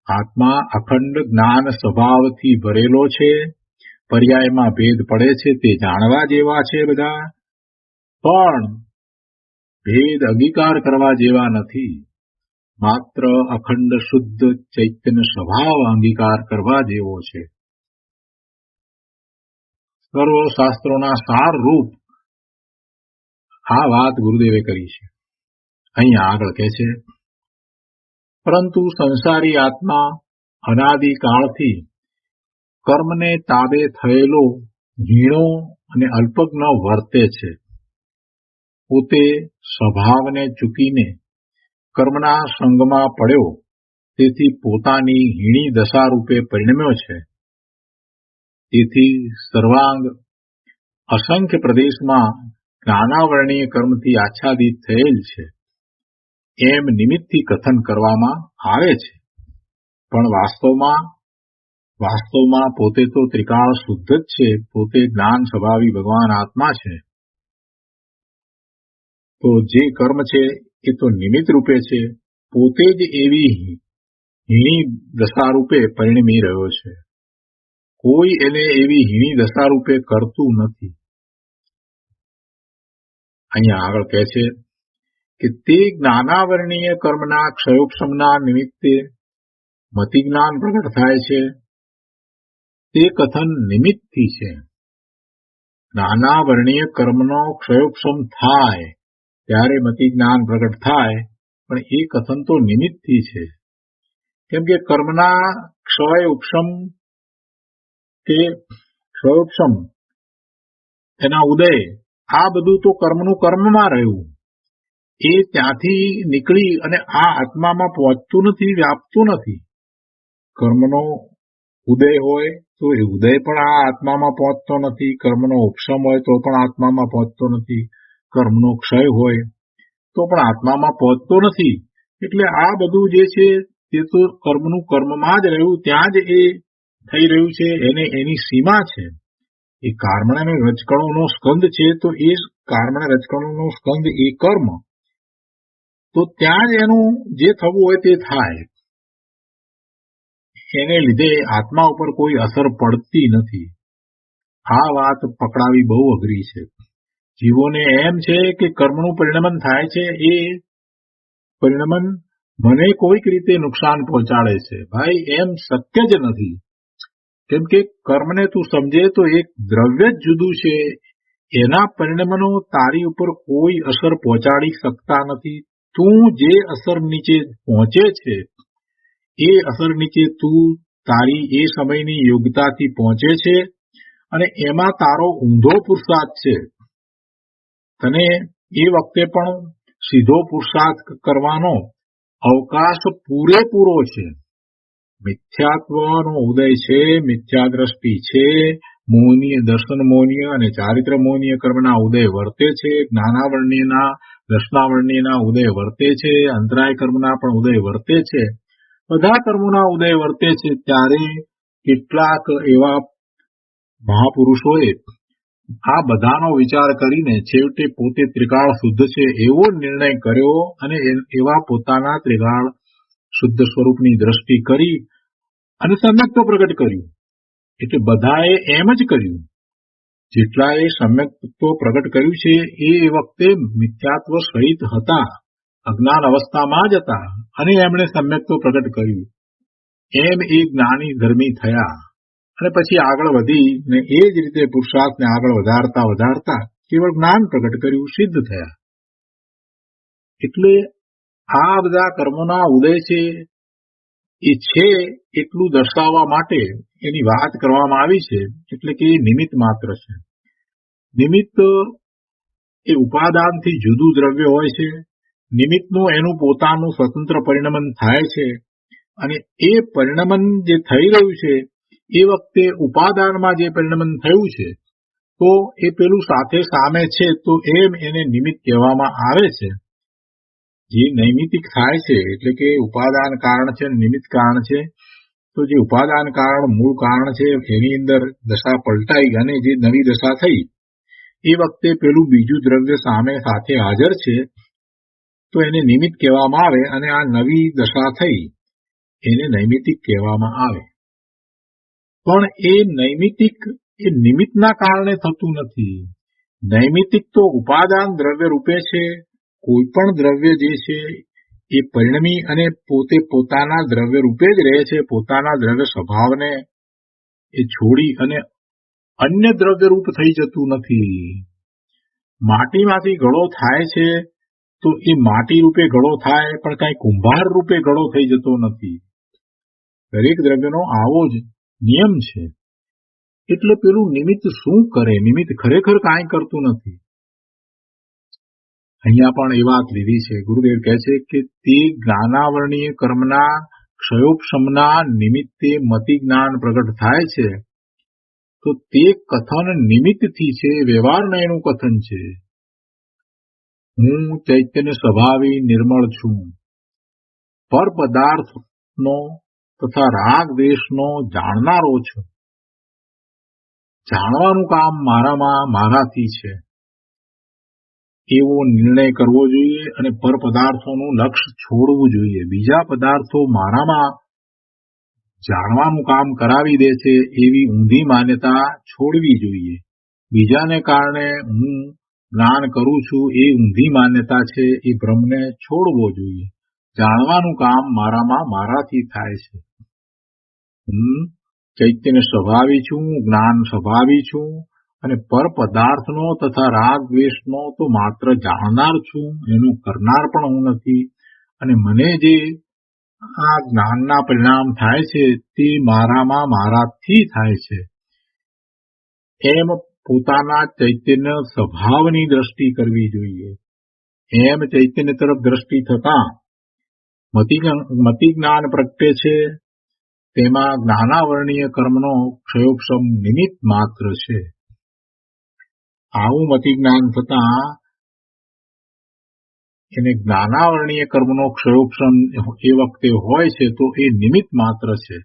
આત્મા અખંડ જ્ઞાન સ્વભાવથી ભરેલો છે. પર્યાયમાં ભેદ પડે છે તે જાણવા જેવા છે બધા, પણ ભેદ અંગીકાર કરવા જેવા નથી. માત્ર અખંડ શુદ્ધ ચૈતન્ય સ્વભાવ અંગીકાર કરવા જેવો છે. સર્વ શાસ્ત્રોના સાર રૂપ આ વાત ગુરુદેવે કરી છે. અહીંયા આગળ કહે છે, પરંતુ સંસારી આત્મા અનાદિકાળથી કર્મને તાબે થયેલો ઝીણો અને અલ્પજ્ઞ વર્તે છે. પોતે સ્વભાવને ચૂકીને કર્મના સંગમાં પડ્યો, તેથી પોતાની હીણી દશા રૂપે પરિણમ્યો છે. તેથી સર્વાંગ અસંખ્ય પ્રદેશમાં નાનાવર્ણીય કર્મથી આચ્છાદિત થયેલ છે એમ નિમિત્તથી કથન કરવામાં આવે છે. પણ વાસ્તવમાં પોતે તો ત્રિકાળ શુદ્ધ જ છે. પોતે જ્ઞાન સ્વભાવી ભગવાન આત્મા છે. તો જે કર્મ છે એ તો નિમિત્ત રૂપે છે. પોતે જ એવી હીણી દશા રૂપે પરિણમી રહ્યો છે. કોઈ એને એવી હીણી દશા રૂપે કરતું નથી. અહીંયા આગળ કહે છે કે તે જ્ઞાનાવરણીય કર્મના ક્ષયોક્ષમના નિમિત્તે મતિ જ્ઞાન પ્રગટ થાય છે. તે કથન નિમિત્તથી છે. જ્ઞાનાવરણીય કર્મનો ક્ષયોક્ષમ થાય ત્યારે મતિ જ્ઞાન પ્રગટ થાય, પણ એ કથન તો નિમિત્તથી છે. કેમ કે કર્મના ક્ષયોક્ષમ કે ક્ષયોક્ષમ એના ઉદય, આ બધું તો કર્મનું કર્મમાં રહ્યું. એ ત્યાંથી નીકળી અને આ આત્મામાં પહોંચતું નથી, વ્યાપતું નથી. કર્મનો ઉદય હોય તો એ ઉદય પણ આ આત્મામાં પહોંચતો નથી, કર્મનો ઉપશમ હોય તો પણ આત્મામાં પહોંચતો નથી, કર્મનો ક્ષય હોય તો પણ આત્મામાં પહોંચતો નથી. એટલે આ બધું જે છે તે તો કર્મનું કર્મમાં જ રહ્યું, ત્યાં જ એ થઈ રહ્યું છે, એને એની સીમા છે. એ કર્મણ અને રજકણોનો સ્કંદ છે, તો એ કર્મણ રજકણોનો સ્કંદ એ કર્મ, તો ત્યાં જ એનું જે થવું હોય તે થાય. એને લીધે આત્મા ઉપર કોઈ અસર પડતી નથી. આ વાત પકડાવી બહુ અઘરી છે. જીવોને એમ છે કે કર્મનું પરિણમન થાય છે, એ પરિણમન મને કોઈક રીતે નુકસાન પહોંચાડે છે. ભાઈ, એમ શક્ય જ નથી. કેમ કે કર્મને તું સમજે તો એક દ્રવ્ય જ જુદું છે, એના પરિણમનો તારી ઉપર કોઈ અસર પહોંચાડી શકતા નથી. તું જે અસર નીચે પહોંચે છે એ અસર નીચે તું તારી એ સમયની યોગ્યતાથી પહોંચે છે, અને એમાં તારો ઊંધો પુરુષાર્થ છે. તને એ વખતે પણ સીધો પુરુષાર્થ કરવાનો અવકાશ પૂરેપૂરો છે. મિથ્યાત્વનો ઉદય છે, મિથ્યા દ્રષ્ટિ છે, મોહનીય દર્શન મોહનીય અને ચારિત્ર મોહનીય કર્મના ઉદય વર્તે છે, જ્ઞાનાવરણીયના દર્શનાવરણીયના ઉદય વર્તે છે, અંતરાય કર્મના પણ ઉદય વર્તે છે, બધા કર્મોના ઉદય વર્તે છે. ત્યારે કેટલાક એવા મહાપુરુષોએ આ બધાનો વિચાર કરીને છેવટે પોતે ત્રિકાળ શુદ્ધ છે એવો નિર્ણય કર્યો, અને એવા પોતાના ત્રિકાળ શુદ્ધ સ્વરૂપની દ્રષ્ટિ કરી અને સમ્યક્ત્વ પ્રગટ કર્યું. એટલે બધાએ એમ જ કર્યું. જેટલાએ સમ્યક્ત્વ પ્રગટ કર્યું છે એ વખતે મિથ્યાત્વ સહિત હતા, અજ્ઞાન અવસ્થામાં જ હતા, અને એમણે સમ્યક્ત્વ પ્રગટ કર્યું. એમ એ જ્ઞાની ધર્મી થયા, અને પછી આગળ વધી ને એ જ રીતે પુરુષાર્થને આગળ વધારતા વધારતા કેવળ જ્ઞાન પ્રગટ કર્યું, સિદ્ધ થયા. એટલે આ બધા કર્મોના ઉદય છે એ છે એટલું દર્શાવવા માટે એની વાત કરવામાં આવી છે. એટલે કે એ નિમિત્ત માત્ર છે. નિમિત્ત એ ઉપાદાનથી જુદું દ્રવ્ય હોય છે. નિમિત્તનું એનું પોતાનું સ્વતંત્ર પરિણમન થાય છે, અને એ પરિણમન જે થઈ રહ્યું છે એ વખતે ઉપાદાનમાં જે પરિણમન થયું છે તો એ પેલું સાથે સામે છે, તો એમ એને નિમિત્ત કહેવામાં આવે છે. જે નૈમિતિક થાય છે એટલે કે ઉપાદાન કારણ છે, નિમિત્ત કારણ છે, તો જે ઉપાદાન કારણ મૂળ કારણ છે એની અંદર દશા પલટાઈ અને જે નવી દશા થઈ એ વખતે પેલું બીજું દ્રવ્ય સામે સાથે હાજર છે, તો એને નિમિત્ત કહેવામાં આવે, અને આ નવી દશા થઈ એને નૈમિતિક કહેવામાં આવે. પણ એ નૈમિતિક એ નિમિત્તના કારણે થતું નથી. નૈમિતિક તો ઉપાદાન દ્રવ્ય રૂપે છે. કોઈ પણ દ્રવ્ય જે છે એ પરિણમી અને પોતે પોતાના દ્રવ્ય રૂપે જ રહે છે. પોતાના દ્રવ્ય સ્વભાવને એ છોડી અને અન્ય દ્રવ્ય રૂપ થઈ જતું નથી. માટીમાંથી ઘડો થાય છે તો એ માટી રૂપે ઘડો થાય, પણ કઈ કુંભાર રૂપે ઘડો થઈ જતો નથી. દરેક દ્રવ્યનો આવો જ નિયમ છે. એટલે પેલું નિમિત્ત શું કરે? નિમિત્ત ખરેખર કાંઈ કરતું નથી. અહીંયા પણ એ વાત લીધી છે. ગુરુદેવ કહે છે કે તે જ્ઞાનાવરણીય કર્મના ક્ષયોપશમના નિમિત્તે મતિ જ્ઞાન પ્રગટ થાય છે, તો તે કથન નિમિત્તથી છે, વ્યવહારના એનું કથન છે. હું ચૈતન્ય સ્વભાવી નિર્મળ છું, પર પદાર્થનો તથા રાગ દ્વેષનો જાણનારો છું. જાણવાનું કામ મારામાં મારાથી છે એવો નિર્ણય કરવો જોઈએ, અને પર પદાર્થોનું લક્ષ્ય છોડવું જોઈએ. બીજા પદાર્થો મારામાં જાણવાનું કામ કરાવી દે છે એવી ઊંધી માન્યતા છોડવી જોઈએ. બીજાને કારણે હું જ્ઞાન કરું છું એ ઊંધી માન્યતા છે, એ ભ્રમને છોડવો જોઈએ. જાણવાનું કામ મારામાં મારાથી થાય છે. હું ચૈતન્ય સ્વભાવી છું, જ્ઞાન સ્વભાવી છું, અને પર પદાર્થનો તથા રાગ દ્વેષનો તો માત્ર જાણનાર છું, એનું કરનાર પણ હું નથી. અને મને જે આ જ્ઞાનના પરિણામ થાય છે તે મારામાં મારાથી થાય છે. એમ પોતાના ચૈતન્ય સ્વભાવની દ્રષ્ટિ કરવી જોઈએ. એમ ચૈતન્ય તરફ દ્રષ્ટિ થતા મતિ જ્ઞાન પ્રગટે છે, તેમાં જ્ઞાનાવરણીય કર્મનો ક્ષયોક્ષમ નિમિત્ત માત્ર છે. આવું મતિ જ્ઞાન થતા એને જ્ઞાનાવરણીય કર્મનો ક્ષયોક્ષમ એ વખતે હોય છે તો એ નિમિત્ત માત્ર છે.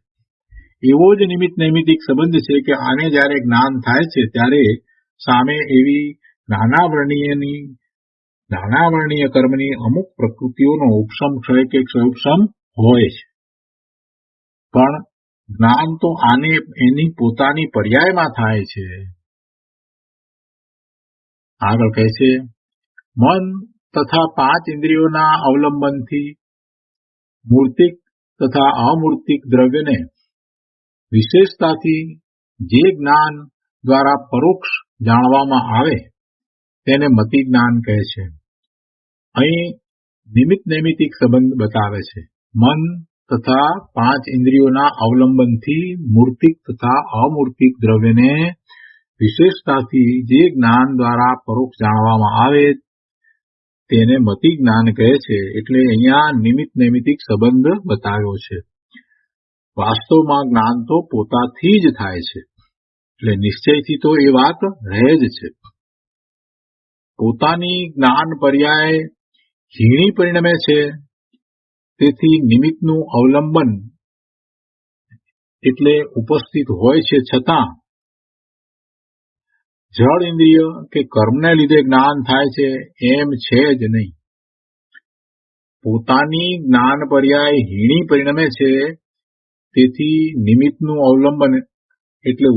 એવો જ નિમિત્ત નૈમિતિક સંબંધ છે કે આને જ્યારે જ્ઞાન થાય છે ત્યારે સામે એવી જ્ઞાનાવરણીય કર્મની અમુક પ્રકૃતિઓનો ઉપશમ ક્ષય કે ક્ષયોક્ષમ હોય છે. પણ જ્ઞાન તો આને એની પોતાની પર્યાયમાં થાય છે. આગળ કહે છે, મન તથા 5 ઇન્દ્રિયોના અવલંબનથી મૂર્તિક તથા અમૂર્તિક દ્રવ્યને વિશેષતાથી જે જ્ઞાન દ્વારા પરોક્ષ જાણવામાં આવે તેને મતિ જ્ઞાન કહે છે. અહીં નિમિત્ત નૈમિતિક સંબંધ બતાવે છે. મન તથા 5 ઇન્દ્રિયોના અવલંબનથી મૂર્તિક તથા અમૂર્તિક દ્રવ્યને વિશેષતાથી જે જ્ઞાન દ્વારા પરોક્ષ જાણવામાં આવે તેને મતિ જ્ઞાન કહે છે. એટલે અહીંયા નિમિત્ત નૈમિતિક સંબંધ બતાવ્યો છે. વાસ્તવમાં જ્ઞાન તો પોતાથી જ થાય છે. એટલે નિશ્ચયથી તો એ વાત રહે જ છે. પોતાની જ્ઞાન પર્યાય હીણી પરિણમે છે. તેથી નિમિત્તનું અવલંબન એટલે ઉપસ્થિત હોય છે છતાં જળ ઇન્દ્રિય કે કર્મને લીધે જ્ઞાન થાય છે એમ છે જ નહીં. પોતાની જ્ઞાન પર્યાય હીણી પરિણમે છે. તેથી નિમિત્તનું અવલંબન એટલે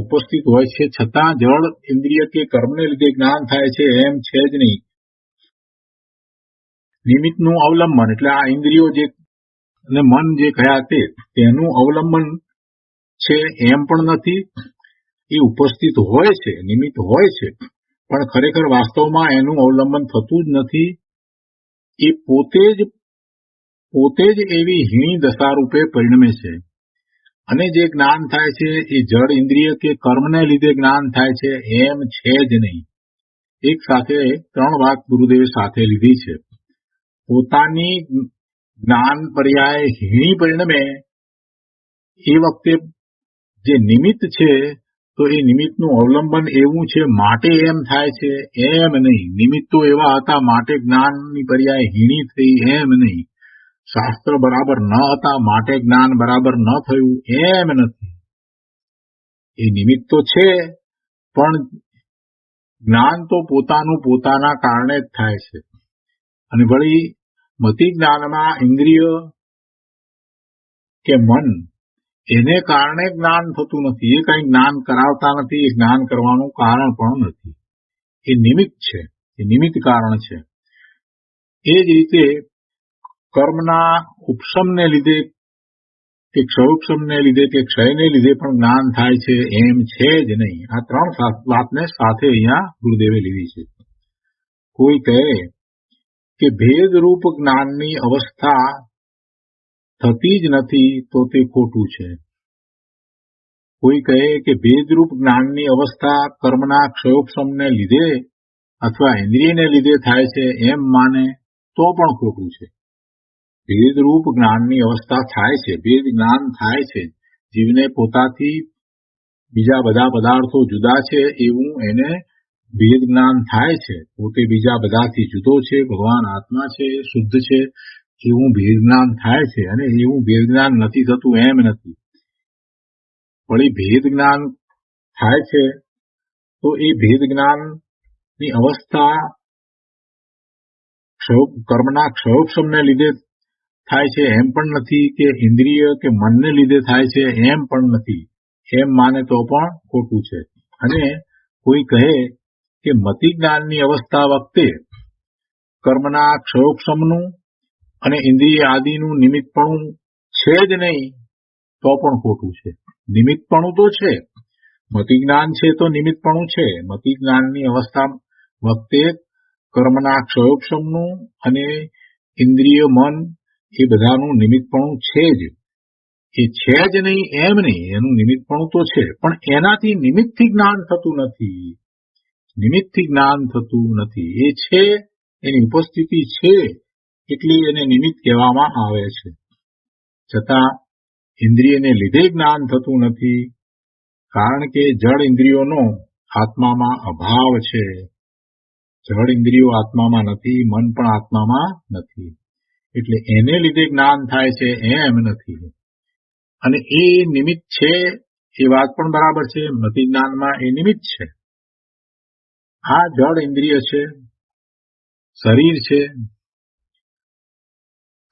ઉપસ્થિત હોય છે છતાં જળ ઇન્દ્રિય કે કર્મને લીધે જ્ઞાન થાય છે એમ છે જ નહીં. નિમિત્તનું અવલંબન એટલે આ ઇન્દ્રિયો જે અને મન જે કહ્યા તેનું અવલંબન છે એમ પણ નથી. એ ઉપસ્થિત હોય છે, નિમિત્ત હોય છે, પણ ખરેખર વાસ્તવમાં એનું અવલંબન થતું જ નથી. એ પોતે જ એવી હીણી દશા રૂપે પરિણમે છે. અને જે જ્ઞાન થાય છે એ જળ ઇન્દ્રિય કે કર્મને લીધે જ્ઞાન થાય છે એમ છે જ નહીં. એક સાથે 3 વાત ગુરુદેવે સાથે લીધી છે. પોતાની જ્ઞાન પર્યાય હીણી પરિણમે એ વખતે જે નિમિત્ત છે તો એ નિમિત્તનું અવલંબન એવું છે માટે એમ થાય છે એમ નહીં. નિમિત્તો એવા હતા માટે જ્ઞાનની પર્યાય હીણી થઈ એમ નહીં. શાસ્ત્ર બરાબર ન હતા માટે જ્ઞાન બરાબર ન થયું એમ નથી. એ નિમિત્ત તો છે પણ જ્ઞાન તો પોતાનું પોતાના કારણે જ થાય છે. અને વળી મતિ જ્ઞાનમાં ઇન્દ્રિય કે મન એને કારણે જ્ઞાન થતું નથી. એ કઈ જ્ઞાન કરાવતા નથી. એ જ્ઞાન કરવાનું કારણ પણ નથી. એ નિમિત્ત છે, એ નિમિત્ત કારણ છે. એ જ રીતે કર્મના ઉપશમને લીધે કે ક્ષયોક્ષમને લીધે કે ક્ષયને લીધે પણ જ્ઞાન થાય છે એમ છે જ નહીં. આ 3 વાતને સાથે અહીંયા ગુરુદેવે લીધી છે. કોઈ કહે કે ભેદરૂપ જ્ઞાનની અવસ્થા થતી જ નથી તો તે ખોટું છે. કોઈ કહે કે ભેદરૂપ જ્ઞાનની અવસ્થા કર્મના ક્ષયોક્ષમને લીધે અથવા ઇન્દ્રિયને લીધે થાય છે એમ માને તો પણ ખોટું છે. ભેદરૂપ જ્ઞાનની અવસ્થા થાય છે, ભેદ જ્ઞાન થાય છે. જીવને પોતાથી બીજા બધા પદાર્થો જુદા છે એવું એને ભેદ જ્ઞાન થાય છે. પોતે બીજા બધાથી જુદો છે, ભગવાન આત્મા છે, શુદ્ધ છે એવું ભેદ જ્ઞાન થાય છે. અને એવું ભેદ જ્ઞાન નથી થતું એમ નથી. વળી ભેદ જ્ઞાન થાય છે તો એ ભેદ જ્ઞાનની અવસ્થા કર્મના ક્ષયોક્ષમને લીધે થાય છે એમ પણ નથી કે ઇન્દ્રિય કે મનને લીધે થાય છે એમ પણ નથી. એમ માને તો પણ ખોટું છે. અને કોઈ કહે કે મતિ જ્ઞાનની અવસ્થા વખતે કર્મના ક્ષયોક્ષમનું અને ઇન્દ્રિય આદિનું નિમિત્તપણું છે જ નહીં તો પણ ખોટું છે. નિમિત્તપણું તો છે, મતિ જ્ઞાન છે તો નિમિત્તપણું છે. મતિ જ્ઞાનની અવસ્થા વખતે કર્મના ક્ષયોક્ષમનું અને ઇન્દ્રિય મન એ બધાનું નિમિત્તપણું છે જ. એ છે જ નહીં એમ નહીં, એનું નિમિત્તપણું તો છે, પણ એનાથી નિમિત્તથી જ્ઞાન થતું નથી. નિમિત્તથી જ્ઞાન થતું નથી. એ છે, એની ઉપસ્થિતિ છે એટલે એને નિમિત્ત કહેવામાં આવે છે. છતાં ઇન્દ્રિયને લીધે જ્ઞાન થતું નથી, કારણ કે જળ ઇન્દ્રિયોનો આત્મામાં અભાવ છે. જળ ઇન્દ્રિયો આત્મામાં નથી, મન પણ આત્મામાં નથી, એટલે એને લીધે જ્ઞાન થાય છે એમ નથી. અને એ નિમિત્ત છે એ વાત પણ બરાબર છે. મતિ જ્ઞાનમાં એ નિમિત્ત છે. આ જળ ઇન્દ્રિય છે, શરીર છે,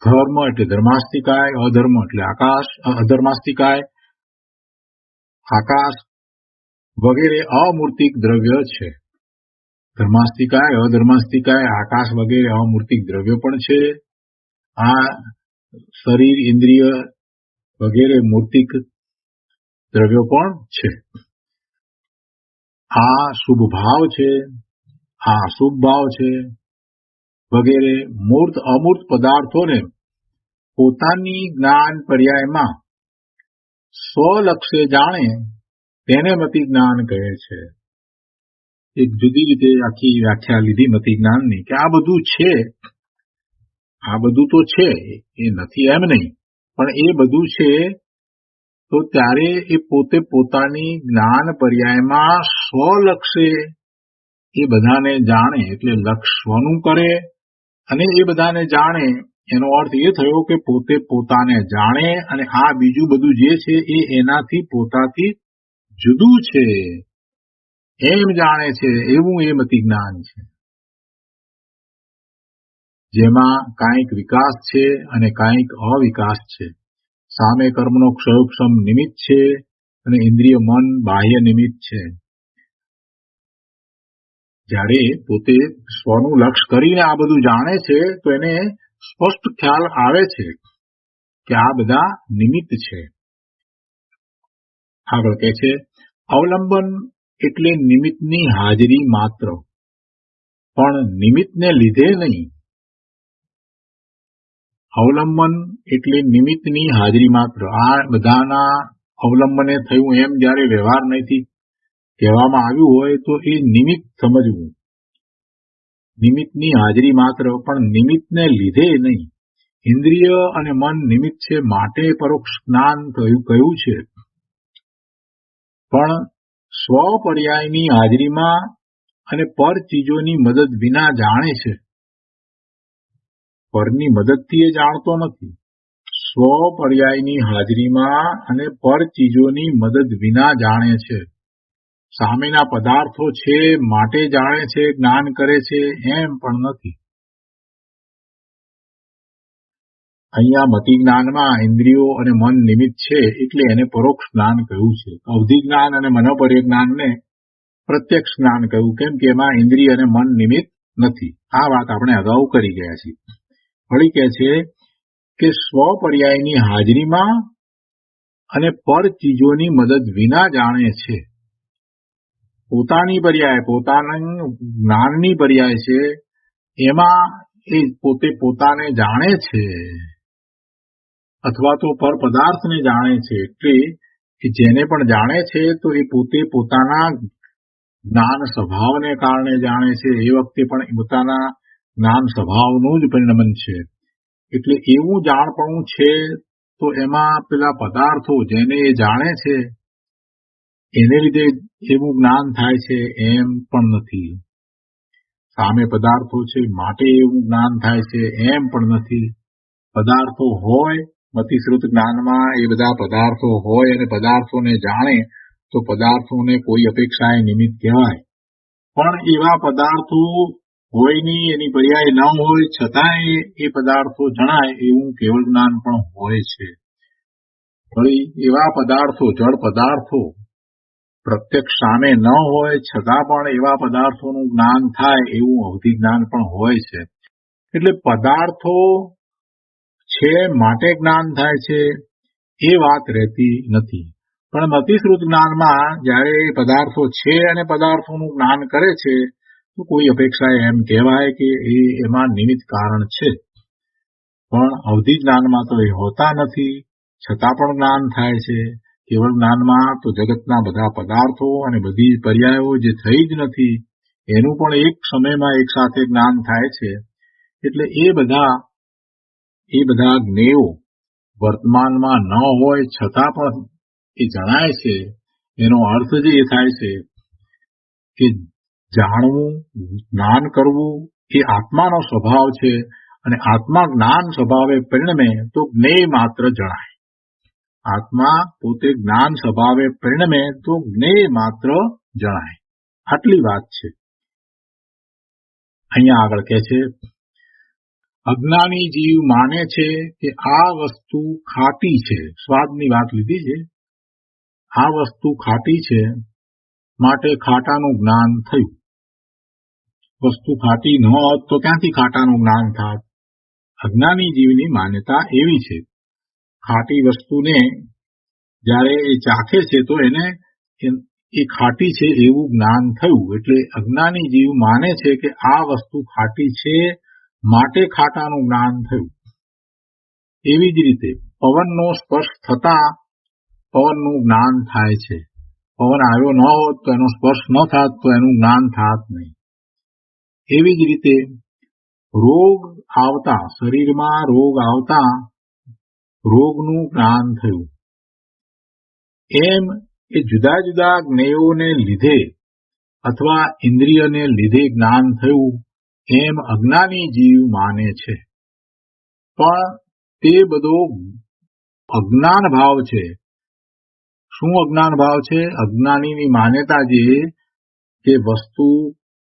ધર્મ એટલે ધર્માસ્તિકાય, અધર્મ એટલે આકાશ, અધર્માસ્તિકાય, આકાશ વગેરે અમૂર્તિક દ્રવ્ય છે. ધર્માસ્તિકાય, અધર્માસ્તિકાય, આકાશ વગેરે અમૂર્તિક દ્રવ્યો પણ છે. આ શરીર, ઇન્દ્રિય વગેરે મૂર્તિક દ્રવ્યો પણ છે. આ શુભ ભાવ છે, આ અશુભ ભાવ છે વગેરે મૂર્ત અમૂર્ત પદાર્થોને પોતાની જ્ઞાન પર્યાયમાં સ્વલક્ષે જાણે તેને મતિ જ્ઞાન કહે છે. એક જુદી રીતે આખી વ્યાખ્યા લીધી મતિ જ્ઞાનની કે આ બધું છે, આ બધું તો છે, એ નથી એમ નહીં, પણ એ બધું છે તો ત્યારે એ પોતે પોતાની જ્ઞાન પર્યાયમાં સ્વલક્ષે એ બધાને જાણે, એટલે લક્ષ સ્વનું કરે અને એ બધાને જાણે. એનો અર્થ એ થયો કે પોતે પોતાને જાણે અને આ બીજું બધું જે છે એ એનાથી પોતાથી જુદું છે એમ જાણે છે, એવું એ મતિ જ્ઞાન છે. જેમાં કાંઈક વિકાસ છે અને કાંઈક અવિકાસ છે. સામે કર્મનો ક્ષયોક્ષમ નિમિત્ત છે અને ઇન્દ્રિય મન બાહ્ય નિમિત્ત છે. જ્યારે પોતે સ્વનું લક્ષ કરીને આ બધું જાણે છે તો એને સ્પષ્ટ ખ્યાલ આવે છે કે આ બધા નિમિત્ત છે. આગળ કહે છે, અવલંબન એટલે નિમિત્તની હાજરી માત્ર, પણ નિમિત્તને લીધે નહીં. અવલંબન એટલે નિમિત્તની હાજરી માત્ર. આ બધાના અવલંબને થયું એમ જ્યારે વ્યવહાર નથી કહેવામાં આવ્યું હોય તો એ નિમિત્ત સમજવું. નિમિત્તની હાજરી માત્ર, પણ નિમિત્તને લીધે નહીં. ઇન્દ્રિય અને મન નિમિત્ત છે માટે પરોક્ષ જ્ઞાન કહ્યું છે, પણ સ્વપર્યાયની હાજરીમાં અને પર ચીજોની મદદ વિના જાણે છે. પરની મદદથી એ જાણતો નથી. સ્વપર્યાયની હાજરીમાં અને પર ચીજોની મદદ વિના જાણે છે. સામેના પદાર્થો છે માટે જાણે છે, જ્ઞાન કરે છે એમ પણ નથી. અહીંયા મતિ જ્ઞાનમાં ઇન્દ્રિયો અને મન નિમિત્ત છે એટલે એને પરોક્ષ જ્ઞાન કહ્યું છે. અવધિ જ્ઞાન અને મનોપર્ય જ્ઞાનને પ્રત્યક્ષ જ્ઞાન કહ્યું, કેમ કે એમાં ઇન્દ્રિય અને મન નિમિત્ત નથી. આ વાત આપણે અગાઉ કરી ગયા છીએ. વળી કહે છે કે સ્વપર્યાયની હાજરીમાં અને પર ચીજોની મદદ વિના જાણે છે. પોતાની પર્યાય, પોતાના જ્ઞાનની પર્યાય છે, એમાં એ પોતે પોતાને જાણે છે અથવા તો પર પદાર્થને જાણે છે. એટલે કે જેને પણ જાણે છે તો એ પોતે પોતાના જ્ઞાન સ્વભાવને કારણે જાણે છે. એ વખતે પણ પોતાના જ્ઞાન સ્વભાવનું જ પરિણમન છે. એટલે એવું જાણપણું છે તો એમાં પેલા પદાર્થો જેને એ જાણે છે એને લીધે એવું જ્ઞાન થાય છે એમ પણ નથી. સામે પદાર્થો છે માટે એવું જ્ઞાન થાય છે એમ પણ નથી. પદાર્થો હોય, મતિશ્રુત જ્ઞાનમાં એ બધા પદાર્થો હોય અને પદાર્થોને જાણે તો પદાર્થોને કોઈ અપેક્ષાએ નિમિત્ત કહેવાય. પણ એવા પદાર્થો હોય નહીં, એની પર્યાય ન હોય છતાંય એ પદાર્થો જણાય એવું કેવળ જ્ઞાન પણ હોય છે. વળી એવા પદાર્થો, જળ પદાર્થો પ્રત્યક્ષ સામે ન હોય છતાં પણ એવા પદાર્થોનું જ્ઞાન થાય એવું અવધિ જ્ઞાન પણ હોય છે. એટલે પદાર્થો છે માટે જ્ઞાન થાય છે એ વાત રહેતી નથી. પણ મતિશ્રુત જ્ઞાનમાં જ્યારે પદાર્થો છે અને પદાર્થોનું જ્ઞાન કરે છે તો કોઈ અપેક્ષાએ એમ કહેવાય કે એ એમાં નિમિત્ત કારણ છે. પણ અવધિ જ્ઞાનમાં તો એ હોતા નથી, છતાં પણ જ્ઞાન થાય છે. કેવળ જ્ઞાનમાં તો જગતના બધા પદાર્થો અને બધી પર્યાયો જે થઈ જ નથી એનું પણ એક સમયમાં એક સાથે જ્ઞાન થાય છે. એટલે એ બધા એ બધા જ્ઞેયો વર્તમાનમાં ન હોય છતાં પણ એ જણાય છે. એનો અર્થ જ એ થાય છે કે જાણવું, જ્ઞાન કરવું એ આત્માનો સ્વભાવ છે, અને આત્મા જ્ઞાન સ્વભાવે પરિણમે તો જ્ઞેય માત્ર જણાય. આત્મા પોતે જ્ઞાન સ્વભાવે પરિણમે તો જ્ઞેય માત્ર જણાય. આટલી વાત છે. અહીંયા આગળ કહે છે, અજ્ઞાની જીવ માને છે કે આ વસ્તુ ખાટી છે. સ્વાદની વાત લીધી છે. આ વસ્તુ ખાટી છે માટે ખાટાનું જ્ઞાન થયું. વસ્તુ ખાટી ન હોત તો ક્યાંથી ખાટાનું જ્ઞાન થાત? અજ્ઞાની જીવની માન્યતા એવી છે. ખાટી વસ્તુને જ્યારે એ ચાખે છે તો એને એ ખાટી છે એવું જ્ઞાન થયું. એટલે અજ્ઞાની જીવ માને છે કે આ વસ્તુ ખાટી છે માટે ખાટાનું જ્ઞાન થયું. એવી જ રીતે પવનનો સ્પર્શ થતા પવનનું જ્ઞાન થાય છે. પવન આવ્યો ન હોત તો એનો સ્પર્શ ન થાત તો એનું જ્ઞાન થાત નહીં. એવી જ રીતે રોગ આવતા, શરીરમાં રોગ આવતા રોગનું જ્ઞાન થયું. એમ એ જુદા જુદા જ્ઞેયોને લીધે અથવા ઇન્દ્રિયને લીધે જ્ઞાન થયું એમ અજ્ઞાની જીવ માને છે. પણ તે બધો અજ્ઞાન ભાવ છે. શું અજ્ઞાન ભાવ છે? અજ્ઞાનીની માન્યતા જે કે વસ્તુ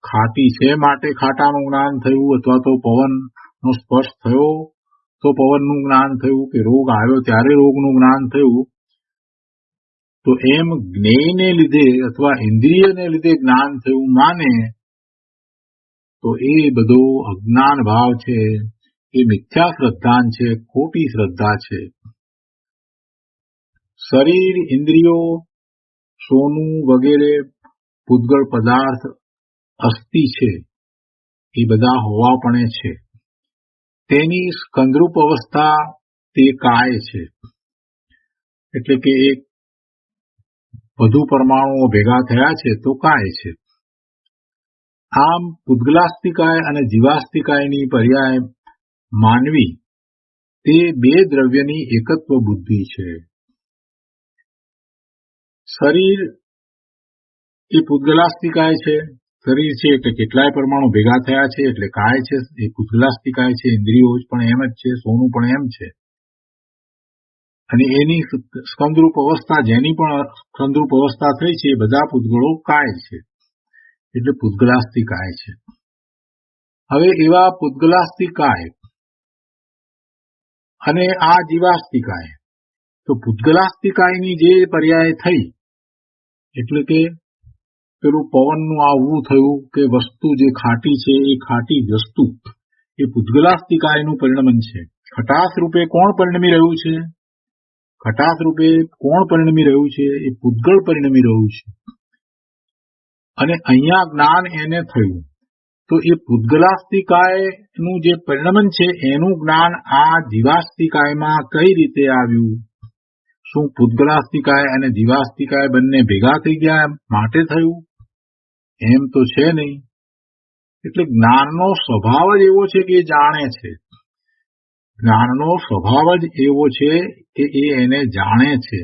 ખાટી છે માટે ખાટાનું જ્ઞાન થયું, અથવા તો પવનનો સ્પર્શ થયો તો પવનનું જ્ઞાન થયું, કે રોગ આવ્યો ત્યારે રોગનું જ્ઞાન થયું. તો એમ જ્ઞેયને લીધે અથવા ઇન્દ્રિયને લીધે જ્ઞાન થયું માને તો એ બધો અજ્ઞાન ભાવ છે. એ મિથ્યા શ્રદ્ધાન છે, ખોટી શ્રદ્ધા છે. શરીર, ઇન્દ્રિયો, સોનું વગેરે પૂતગળ પદાર્થ અસ્થિ છે, એ બધા હોવાપણે છે. તેની સ્કંદરૂપ અવસ્થા તે કાય છે. એટલે કે એક વધુ પરમાણુઓ ભેગા થયા છે તો કાય છે. આમ પૂતગલાસ્તિકાય અને જીવાસ્તિકાયની પર્યાય માનવી તે બે દ્રવ્યની એકત્વ બુદ્ધિ છે. શરીર એ પૂતગલાસ્તિકાય છે. શરીર છે એટલે કેટલાય પરમાણુ ભેગા થયા છે એટલે કાય છે, એ પૂતગલાસ્તિકાય છે. ઇન્દ્રિયો પણ એમ જ છે, સોનું પણ એમ છે. અને એની સ્કંદરૂપ અવસ્થા, જેની પણ સ્કંદરૂપ અવસ્થા થઈ છે, એ બધા પૂતગળો કાય છે, એટલે પૂતગલાસ્તિકાય છે. હવે એવા પૂતગલાસ્તિકાય અને આ જીવાસ્તિકાય, તો પૂતગલાસ્તિકાયની જે પર્યાય થઈ એટલે કે પેલું પવનનું આવવું થયું કે વસ્તુ જે ખાટી છે એ ખાટી વસ્તુ એ પૂતગલાસ્તિકાયનું પરિણમન છે. ખટાશ રૂપે કોણ પરિણમી રહ્યું છે? ખટાશ રૂપે કોણ પરિણમી રહ્યું છે? એ પૂતગળ પરિણમી રહ્યું છે. અને અહીંયા જ્ઞાન એને થયું. તો એ પૂતગલાસ્તિકાયનું જે પરિણમન છે એનું જ્ઞાન આ જીવાસ્તિકાયમાં કઈ રીતે આવ્યું? શું પૂતગલાસ્તિકાય અને જીવાસ્તિકાય બંને ભેગા થઈ ગયા માટે થયું? એમ તો છે નહીં. એટલે જ્ઞાનનો સ્વભાવ જ એવો છે કે એ જાણે છે. જ્ઞાનનો સ્વભાવ જ એવો છે કે એ એને જાણે છે.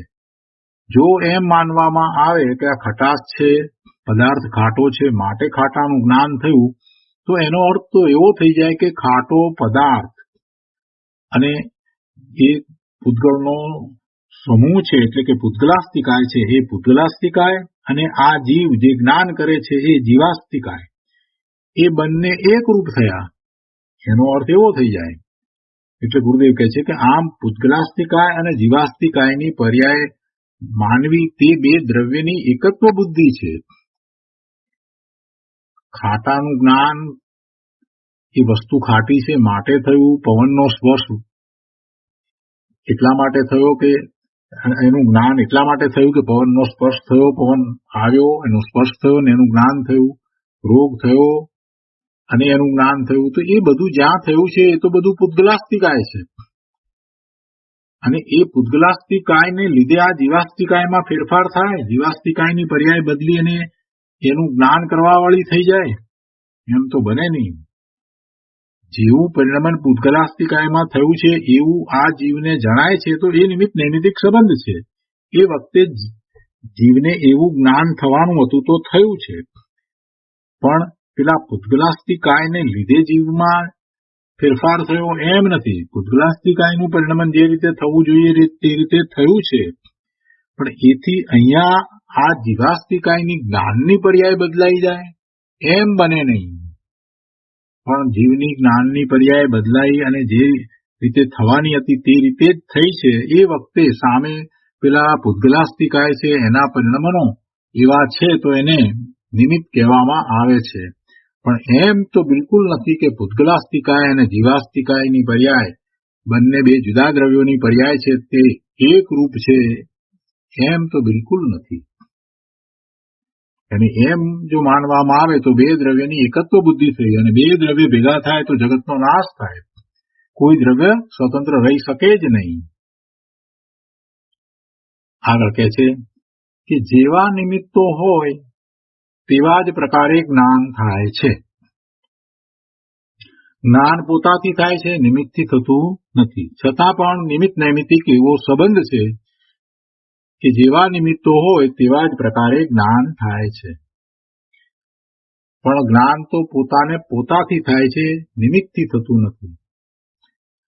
જો એમ માનવામાં આવે કે આ ખટાશ છે, પદાર્થ ખાટો છે માટે ખાટાનું જ્ઞાન થયું, તો એનો અર્થ તો એવો થઈ જાય કે ખાટો પદાર્થ અને એ પૂતગળનો સમૂહ છે એટલે કે પૂતગલાસ્તિકાય છે, એ પૂતગલાસ્તિકાય અને આ જીવ જે જ્ઞાન કરે છે એ જીવાસ્તિકાય, એ બંને એકરૂપ થયા. એનો અર્થ એવો થઈ જાય. એટલે ગુરુદેવ કહે છે કે આમ પૂતગલાસ્તિકાય અને જીવાસ્તિકાયની પર્યાય માનવી તે બે દ્રવ્યની એકત્વ બુદ્ધિ છે. ખાટાનું જ્ઞાન એ વસ્તુ ખાટી છે માટે થયું. પવનનો સ્પર્શ એટલા માટે થયો કે એનું જ્ઞાન એટલા માટે થયું કે પવનનો સ્પર્શ થયો, પવન આવ્યો, એનો સ્પર્શ થયો ને એનું જ્ઞાન થયું. રોગ થયો અને એનું જ્ઞાન થયું. તો એ બધું જ્યાં થયું છે એ તો બધું પૂતગલાસ્તિકાય છે. અને એ પૂતગલાસ્તિકાયને લીધે આ જીવાસ્તિકાયમાં ફેરફાર થાય. જીવાસ્તિકાયની પર્યાય બદલી અને એનું જ્ઞાન કરવા વાળી થઈ જાય, એમ તો બને નહીં. જેવું પરિણમન પૂતગલાસ્તિકાયમાં થયું છે એવું આ જીવને જણાય છે તો એ નિમિત્ત નૈમિતિક સંબંધ છે. એ વખતે જીવને એવું જ્ઞાન થવાનું હતું તો થયું છે, પણ પેલા પૂતગલાસ્તિકાયને લીધે જીવમાં ફેરફાર થયો એમ નથી. પૂતગલાસ્તિકાયનું પરિણમન જે રીતે થવું જોઈએ તે રીતે થયું છે, પણ એથી અહીંયા આ જીવાસ્તિકાયની જ્ઞાનની પર્યાય બદલાઈ જાય એમ બને નહીં. પણ જીવની જ્ઞાનની પર્યાય બદલાઈ અને જે રીતે થવાની હતી તે રીતે જ થઈ છે. એ વખતે સામે પેલા પૂતગલાસ્તિકાય છે એના પરિણમનો એવા છે તો એને નિમિત્ત કહેવામાં આવે છે. પણ એમ તો બિલકુલ નથી કે પૂતગલાસ્તિકાય અને જીવાસ્તિકાયની પર્યાય બંને બે જુદા દ્રવ્યોની પર્યાય છે તે એક રૂપ છે, એમ તો બિલકુલ નથી. અને એમ જો માનવામાં આવે તો બે દ્રવ્યની એકત્વ બુદ્ધિ થઈ અને બે દ્રવ્ય ભેગા થાય તો જગતનો નાશ થાય. કોઈ દ્રવ્ય સ્વતંત્ર રહી શકે જ નહીં. આગળ કહે છે કે જેવા નિમિત્તો હોય તેવા જ પ્રકારે જ્ઞાન થાય છે. જ્ઞાન પોતાથી થાય છે, નિમિત્તથી થતું નથી. છતાં પણ નિમિત્ત નૈમિતિક એવો સંબંધ છે કે જેવા નિમિત્તો હોય તેવા જ પ્રકારે જ્ઞાન થાય છે. પણ જ્ઞાન તો પોતાથી થાય છે, નિમિત્તથી થતું નથી.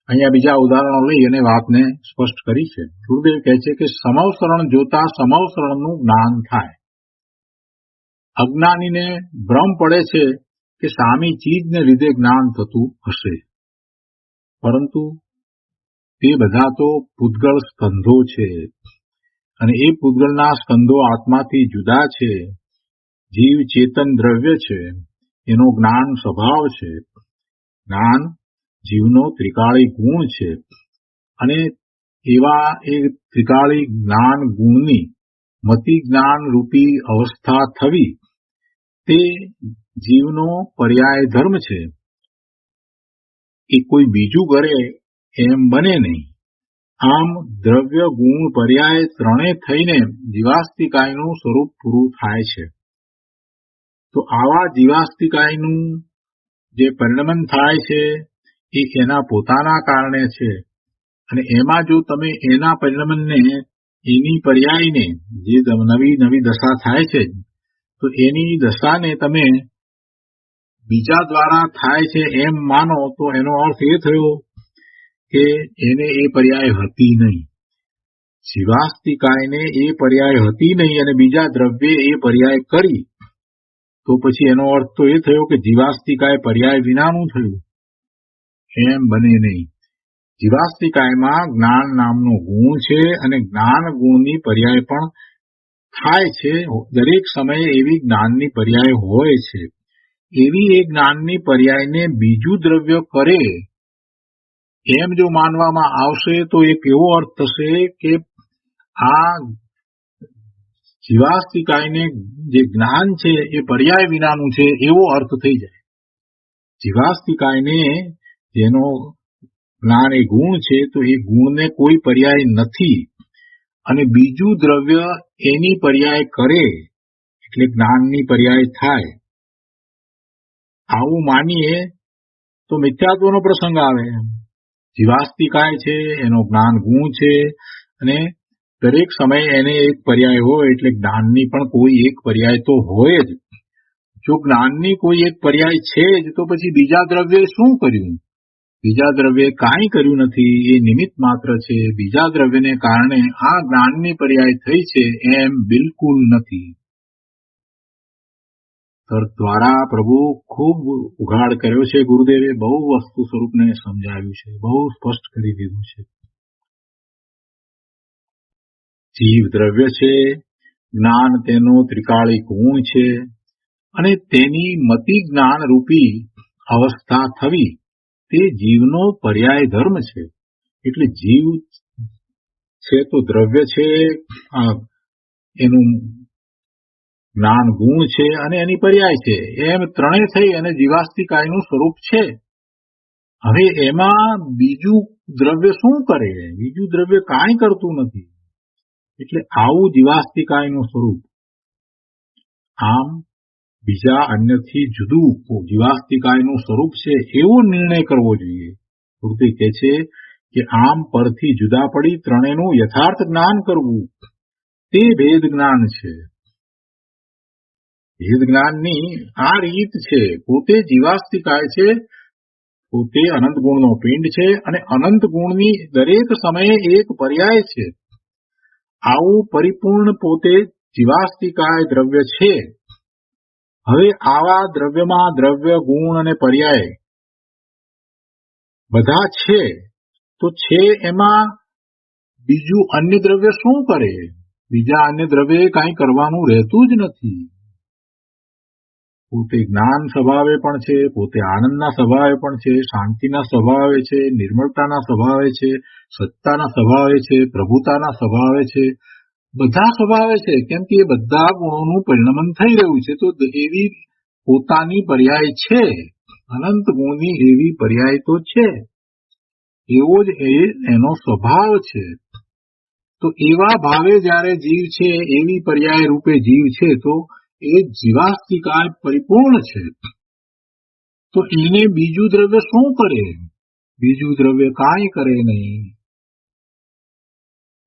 અહીંયા બીજા ઉદાહરણો લઈ અને વાતને સ્પષ્ટ કરી છે. ગુરુદેવ કહે છે કે સમવસરણ જોતા સમવસરણનું જ્ઞાન થાય. અજ્ઞાનીને ભ્રમ પડે છે કે સામી ચીજને લીધે જ્ઞાન થતું હશે, પરંતુ તે બધા તો પૂતગળ સ્કંધો છે અને એ પૂતગળના સ્કંધો આત્માથી જુદા છે. જીવ ચેતન દ્રવ્ય છે, એનો જ્ઞાન સ્વભાવ છે. જ્ઞાન જીવનો ત્રિકાળી ગુણ છે અને એવા એ ત્રિકાળી જ્ઞાન ગુણની મતિ જ્ઞાન રૂપી અવસ્થા થવી તે જીવનો પર્યાય ધર્મ છે. એ કોઈ બીજું કરે એમ બને નહીં. આમ દ્રવ્ય ગુણ પર્યાય ત્રણે થઈને જીવાસ્તિકાયનું સ્વરૂપ પૂરું થાય છે. તો આવા જીવાસ્તિકાયનું જે પરિણમન થાય છે એ એના પોતાના કારણે છે. અને એમાં જો તમે એના પરિણમનને એની પર્યાયને જે નવી દશા થાય છે તો એની દશાને તમે બીજા દ્વારા થાય છે એમ માનો તો એનો અર્થ એ થયો કે એને એ પર્યાય હતી નહીં. જીવાસ્તિકાયને એ પર્યાય હતી નહીં અને બીજા દ્રવ્યે એ પર્યાય કરી તો પછી એનો અર્થ તો એ થયો કે જીવાસ્તિકાય પર્યાય વિનાનું થયું. એમ બને નહીં. જીવાસ્તિકાયમાં જ્ઞાન નામનો ગુણ છે અને જ્ઞાન ગુણની પર્યાય પણ થાય છે. દરેક સમયે એવી જ્ઞાનની પર્યાય હોય છે. એવી એ જ્ઞાનની પર્યાયને બીજું દ્રવ્ય કરે એમ જો માનવામાં આવશે તો એક એવો અર્થ થશે કે આ જીવાસ્તિકાયને જે જ્ઞાન છે એ પર્યાય વિનાનું છે એવો અર્થ થઈ જાય. જીવાસ્તિકાયને જેનો જ્ઞાન એ ગુણ છે તો એ ગુણને કોઈ પર્યાય નથી અને બીજું દ્રવ્ય એની પર્યાય કરે એટલે જ્ઞાનની પર્યાય થાય. આવું માનીએ તો મિથ્યાત્વનો પ્રસંગ આવે. જીવાસ્તિકાય છે, એનો જ્ઞાન ગુણ છે અને દરેક સમયે એને એક પર્યાય હોય એટલે જ્ઞાનની પણ કોઈ એક પર્યાય તો હોય જ. જો જ્ઞાનની કોઈ એક પર્યાય છે જ તો પછી બીજા દ્રવ્યે શું કર્યું? બીજા દ્રવ્યે કાંઈ કર્યું નથી. એ નિમિત્ત માત્ર છે. બીજા દ્રવ્યને કારણે આ જ્ઞાનની પર્યાય થઈ છે એમ બિલકુલ નથી. તર્ક દ્વારા પ્રભુ ખૂબ ઉઘાડ કર્યો છે. ગુરુદેવે બહુ વસ્તુ સ્વરૂપને સમજાવ્યું છે, બહુ સ્પષ્ટ કરી દીધું છે. જીવ દ્રવ્ય છે, જ્ઞાન તેનો ત્રિકાળી ગુણ છે અને તેની મતિ જ્ઞાન રૂપી અવસ્થા થવી તે જીવનો પર્યાય ધર્મ છે. એટલે જીવ છે તો દ્રવ્ય છે, એનું જ્ઞાન ગુણ છે અને એની પર્યાય છે. એમ ત્રણે થઈ અને જીવાસ્તિકાયનું સ્વરૂપ છે. હવે એમાં બીજું દ્રવ્ય શું કરે? બીજું દ્રવ્ય કાંઈ કરતું નથી. એટલે આવું જીવાસ્તિકાયનું સ્વરૂપ. આમ બીજા અન્યથી જુદું જીવાસ્તિકાયનું સ્વરૂપ છે એવો નિર્ણય કરવો જોઈએ. શ્રુતિ કહે છે કે આમ પરથી જુદા પડી ત્રણેયનું યથાર્થ જ્ઞાન કરવું તે ભેદ જ્ઞાન છે. ભેદ જ્ઞાનની આ રીત છે. પોતે જીવાસ્તિકાય છે, પોતે અનંત ગુણનો પિંડ છે અને અનંત ગુણની દરેક સમયે એક પર્યાય છે. આવું પરિપૂર્ણ પોતે જીવાસ્તિકાય દ્રવ્ય છે. હવે આવા દ્રવ્યમાં દ્રવ્ય, ગુણ અને પર્યાય બધા છે, તો છે એમાં બીજું અન્ય દ્રવ્ય શું કરે? બીજા અન્ય દ્રવ્યે કાંઈ કરવાનું રહેતું જ નથી. પોતે જ્ઞાન સ્વભાવે પણ છે, પોતે આનંદના સ્વભાવે પણ છે, શાંતિના સ્વભાવે છે, નિર્મળતાના સ્વભાવે છે, સત્તાના સ્વભાવે છે, પ્રભુતાના સ્વભાવે છે, બધા સ્વભાવે છે. કેમ કે એ બધા ગુણોનું પરિણમન થઈ રહ્યું છે. તો એવી પોતાની પર્યાય છે, અનંત ગુણની એવી પર્યાય તો છે, એવો જ એનો સ્વભાવ છે. તો એવા ભાવે જ્યારે જીવ છે, એવી પર્યાય રૂપે જીવ છે, તો એ જીવાસ્તિકાય પરિપૂર્ણ છે. તો એને બીજું દ્રવ્ય શું કરે? બીજું દ્રવ્ય કાંઈ કરે નહીં.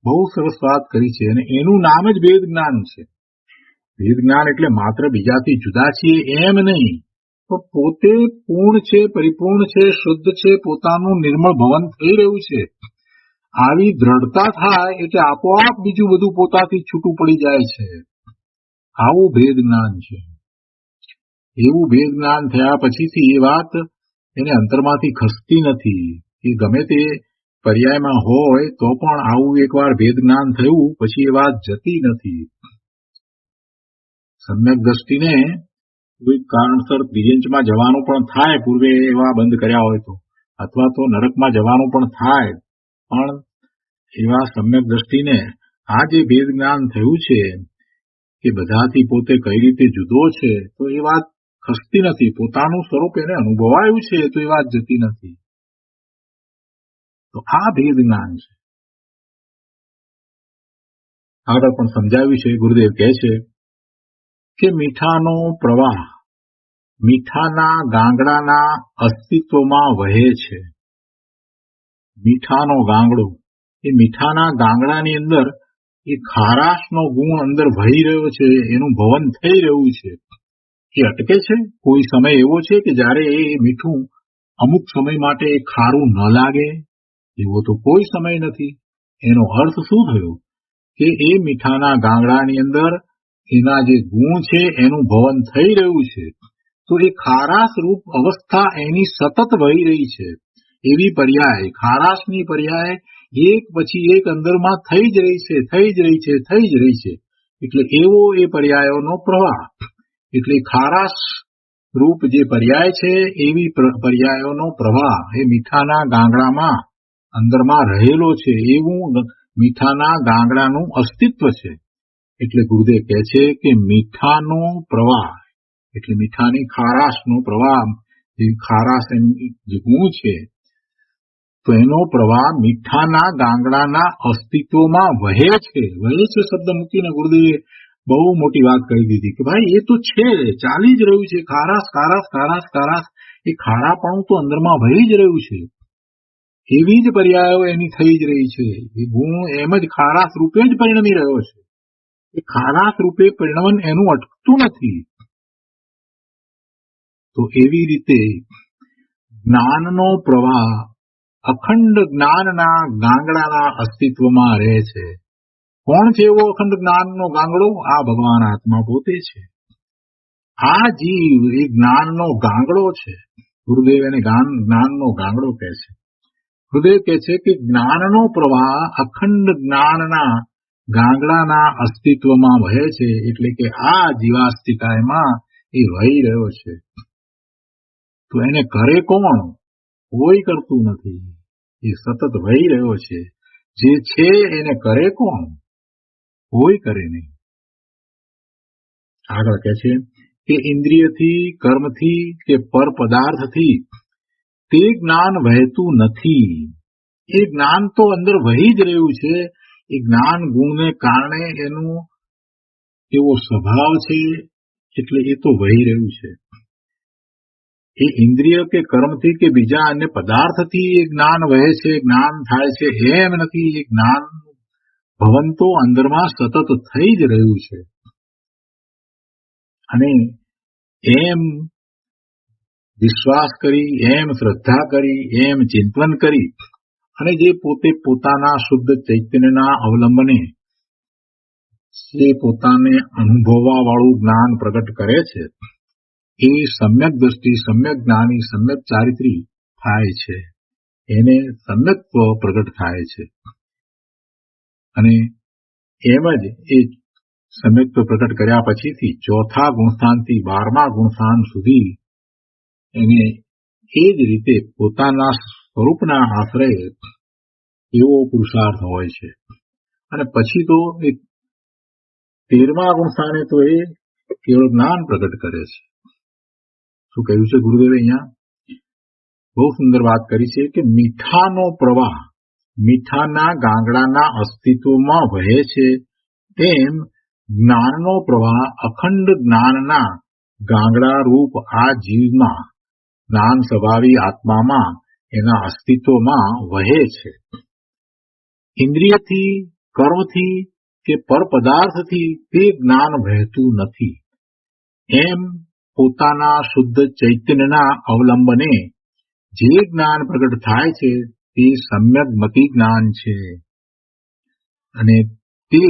બહુ સરસ વાત કરી છે અને એનું નામ જ ભેદ જ્ઞાન છે. ભેદ જ્ઞાન એટલે માત્ર બીજાથી જુદા છીએ એમ નહીં, પણ પોતે પૂર્ણ છે, પરિપૂર્ણ છે, શુદ્ધ છે, પોતાનું નિર્મળ ભવન થઈ રહ્યું છે. આવી દ્રઢતા થાય એટલે આપોઆપ બીજું બધું પોતાથી છૂટું પડી જાય છે. આવું ભેદ જ્ઞાન છે. એવું ભેદ જ્ઞાન થયા પછીથી એ વાત એને અંતરમાંથી ખસતી નથી. એ ગમે તે પર્યાયમાં હોય તો પણ આવું એકવાર ભેદ જ્ઞાન થયું પછી એ વાત જતી નથી. સમ્યક દ્રષ્ટિને કોઈ કારણસર તિર્યંચમાં જવાનું પણ થાય, પૂર્વે એવા બંધ કર્યા હોય તો, અથવા તો નરકમાં જવાનું પણ થાય, પણ એવા સમ્યક દ્રષ્ટિને આ જે ભેદ જ્ઞાન થયું છે કે બધાથી પોતે કઈ રીતે જુદો છે, તો એ વાત ખસતી નથી. પોતાનું સ્વરૂપ એને અનુભવાયું છે તો એ વાત જતી નથી. તો આ ભેદ જ્ઞાન છે. આગળ પણ સમજાવ્યું છે. ગુરુદેવ કહે છે કે મીઠાનો પ્રવાહ મીઠાના ગાંગડાના અસ્તિત્વમાં વહે છે. મીઠાનો ગાંગડો, એ મીઠાના ગાંગડાની અંદર એ ખારાશનો ગુણ અંદર વહી રહ્યો છે, એનું ભવન થઈ રહ્યું છે. એ અટકે છે? કોઈ સમય એવો છે કે જ્યારે એ મીઠું અમુક સમય માટે ખારું ન લાગે? એવો તો કોઈ સમય નથી. એનો અર્થ શું થયો કે એ મીઠાના ગાંગડાની અંદર એના જે ગુણ છે એનું ભવન થઈ રહ્યું છે. તો એ ખારાશ રૂપ અવસ્થા એની સતત વહી રહી છે. એવી પર્યાય, ખારાશની પર્યાય એક પછી એક અંદરમાં થઈ જ રહી છે, થઈ જ રહી છે, થઈ જ રહી છે. એટલે એવો એ પર્યાયોનો પ્રવાહ, એટલે ખારાશ રૂપ જે પર્યાય છે એવી પર્યાયોનો પ્રવાહ એ મીઠાના ગાંગડામાં અંદરમાં રહેલો છે. એવું મીઠાના ગાંગડાનું અસ્તિત્વ છે. એટલે ગુરુદેવ કહે છે કે મીઠાનો પ્રવાહ એટલે મીઠાની ખારાશનો પ્રવાહ, જે ખારાશ જે ગુણ છે, તો એનો પ્રવાહ મીઠાના ગાંગડાના અસ્તિત્વમાં વહે છે. વહે છે શબ્દ મૂકીને ગુરુદેવે બહુ મોટી વાત કરી દીધી કે ભાઈ એ તો છે, ચાલી જ રહ્યું છે. ખારાશ ખારાશ ખારાશ ખારાશ એ ખારાપણું તો અંદરમાં વહી જ રહ્યું છે. એવી જ પર્યાયો એની થઈ જ રહી છે. એ ગુણ એમ જ ખારાશ રૂપે જ પરિણમી રહ્યો છે. એ ખારાશ રૂપે પરિણમન એનું અટકતું નથી. તો એવી રીતે જ્ઞાનનો પ્રવાહ અખંડ જ્ઞાનના ગાંગડાના અસ્તિત્વમાં રહે છે. કોણ છે એવો અખંડ જ્ઞાનનો ગાંગડો? આ ભગવાન આત્મા પોતે છે. આ જીવ એ જ્ઞાનનો ગાંગડો છે. ગુરુદેવ એને જ્ઞાનનો ગાંગડો કહે છે. ગુરુદેવ કહે છે કે જ્ઞાનનો પ્રવાહ અખંડ જ્ઞાનના ગાંગડાના અસ્તિત્વમાં વહે છે. એટલે કે આ જીવાસ્તિકાયમાં એ વહી રહ્યો છે. તો એને કરે કોણ? કોઈ કરતું નથી. એ સતત વહી રહ્યો છે. જે છે એને કરે કોણ? કોઈ કરે નહીં. આગળ કહે છે કે ઇન્દ્રિયથી, કર્મથી કે પર પદાર્થથી તે જ્ઞાન વહેતું નથી. એ જ્ઞાન તો અંદર વહી જ રહ્યું છે. એ જ્ઞાન ગુણને કારણે એનો એવો સ્વભાવ છે એટલે એ તો વહી રહ્યું છે. એ ઇન્દ્રિય કે કર્મથી કે બીજા અન્ય પદાર્થથી એ જ્ઞાન વહે છે, જ્ઞાન થાય છે એમ નથી. એ જ્ઞાન ભવન તો અંદરમાં સતત થઈ જ રહ્યું છે. અને એમ વિશ્વાસ કરી, એમ શ્રદ્ધા કરી, એમ ચિંતન કરી અને જે પોતે પોતાના શુદ્ધ ચૈતન્યના અવલંબને જે પોતાને અનુભવવા વાળું જ્ઞાન પ્રગટ કરે છે, એ સમ્યક દ્રષ્ટિ, સમ્યક જ્ઞાની, સમ્યક ચારિત્રી થાય છે. એને સમ્યક્ત્વ પ્રગટ થાય છે. અને એમ જ એ સમ્યક્ત્વ પ્રગટ કર્યા પછીથી ચોથા ગુણસ્થાનથી 12મા ગુણસ્થાન સુધી એને એ જ રીતે પોતાના સ્વરૂપના આશ્રય એવો પુરુષાર્થ હોય છે. અને પછી તો એ 13મા ગુણસ્થાને તો એ કેવળ જ્ઞાન પ્રગટ કરે છે. શું કહ્યું છે ગુરુદેવે અહીંયા? બહુ સુંદર વાત કરી છે કે મીઠાનો પ્રવાહ મીઠાના ગાંગડાના અસ્તિત્વમાં વહે છે, તેમ જ્ઞાનનો પ્રવાહ અખંડ જ્ઞાનના ગાંગડા રૂપ આ જીવમાં, જ્ઞાન સ્વભાવી આત્મામાં, એના અસ્તિત્વમાં વહે છે. ઇન્દ્રિયથી, કર્મથી કે પર પદાર્થથી તે જ્ઞાન વહેતું નથી. એમ પોતાના શુદ્ધ ચૈતન્યના અવલંબને જે જ્ઞાન પ્રગટ થાય છે તે સમ્યક મતિ જ્ઞાન છે. અને તે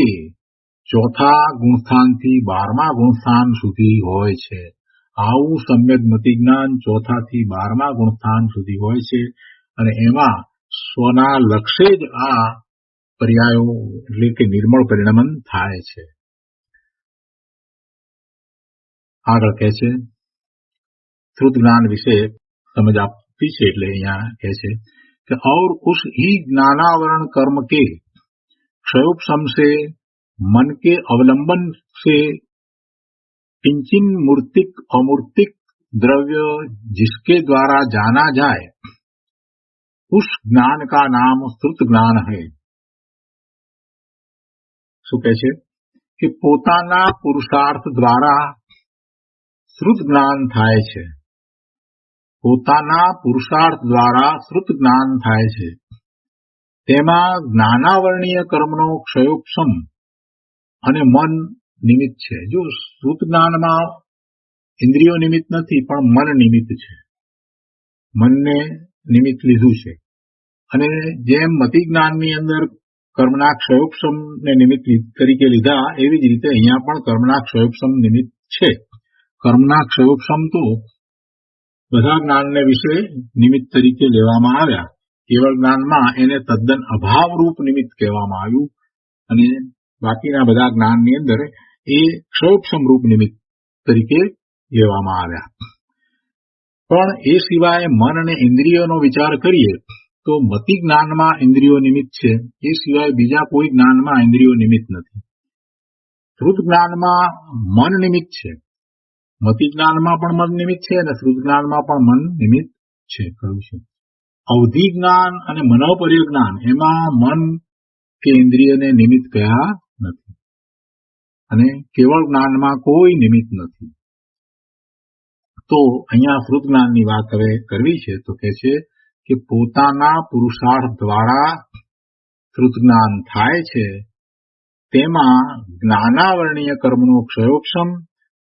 ચોથા ગુણસ્થાનથી 12મા ગુણસ્થાન સુધી હોય છે. આવું સમ્યક મતિ જ્ઞાન ચોથાથી 12મા ગુણસ્થાન સુધી હોય છે. અને એમાં સ્વના લક્ષ્ય જ આ પર્યાયો એટલે કે નિર્મળ પરિણમન થાય છે. આગળ કહે છે, श्रुत ज्ञान विषय समझ आपकी છે એટલે અહીંયા કહે છે कि और उस ही ज्ञानावरण कर्म के क्षयोपशम से मन के अवलंबन से किंचिन मूर्तिक अमूर्तिक द्रव्य जिसके द्वारा जाना जाए, उस ज्ञान का नाम श्रुत ज्ञान है. શું કહે છે કે પોતાના પુરુષાર્થ દ્વારા શ્રુત જ્ઞાન થાય છે. પોતાના પુરુષાર્થ દ્વારા શ્રુત જ્ઞાન થાય છે. તેમાં જ્ઞાનાવરણીય કર્મનો ક્ષયોપશમ અને મન નિમિત્ત છે. જો શ્રુત જ્ઞાનમાં ઇન્દ્રિયો નિમિત્ત નથી, પણ મન નિમિત્ત છે. મનને નિમિત્ત લીધું છે. અને જેમ મતિ જ્ઞાનની અંદર કર્મના ક્ષયોપશમને નિમિત્ત તરીકે લીધા, એવી જ રીતે અહીંયા પણ કર્મના ક્ષયોપશમ નિમિત્ત છે. કર્મના ક્ષયોપશમ તો બધા જ્ઞાનને વિશે નિમિત્ત તરીકે લેવામાં આવ્યા. કેવળ જ્ઞાનમાં એને તદ્દન અભાવરૂપ નિમિત્ત કહેવામાં આવ્યું, અને બાકીના બધા જ્ઞાનની અંદર એ ક્ષયોપશમ રૂપ નિમિત્ત તરીકે લેવામાં આવ્યા. પણ એ સિવાય મન અને ઇન્દ્રિયોનો વિચાર કરીએ તો મતિ જ્ઞાનમાં ઇન્દ્રિયો નિમિત્ત છે. એ સિવાય બીજા કોઈ જ્ઞાનમાં ઇન્દ્રિયો નિમિત્ત નથી. શ્રુત જ્ઞાનમાં મન નિમિત્ત છે. મતિ જ્ઞાનમાં પણ મન નિમિત્ત છે અને શ્રુત જ્ઞાનમાં પણ મન નિમિત્ત છે. કહ્યું છે અવધિ જ્ઞાન અને મનોપર્ય જ્ઞાન, એમાં મન કે ઇન્દ્રિયને નિમિત્ત કહ્યા નથી. અને કેવળ જ્ઞાનમાં કોઈ નિમિત્ત નથી. તો અહીંયા શ્રુત જ્ઞાનની વાત હવે કરવી છે તો કહે છે કે પોતાના પુરુષાર્થ દ્વારા શ્રુત જ્ઞાન થાય છે. તેમાં જ્ઞાનાવરણીય કર્મનો ક્ષયોપશમ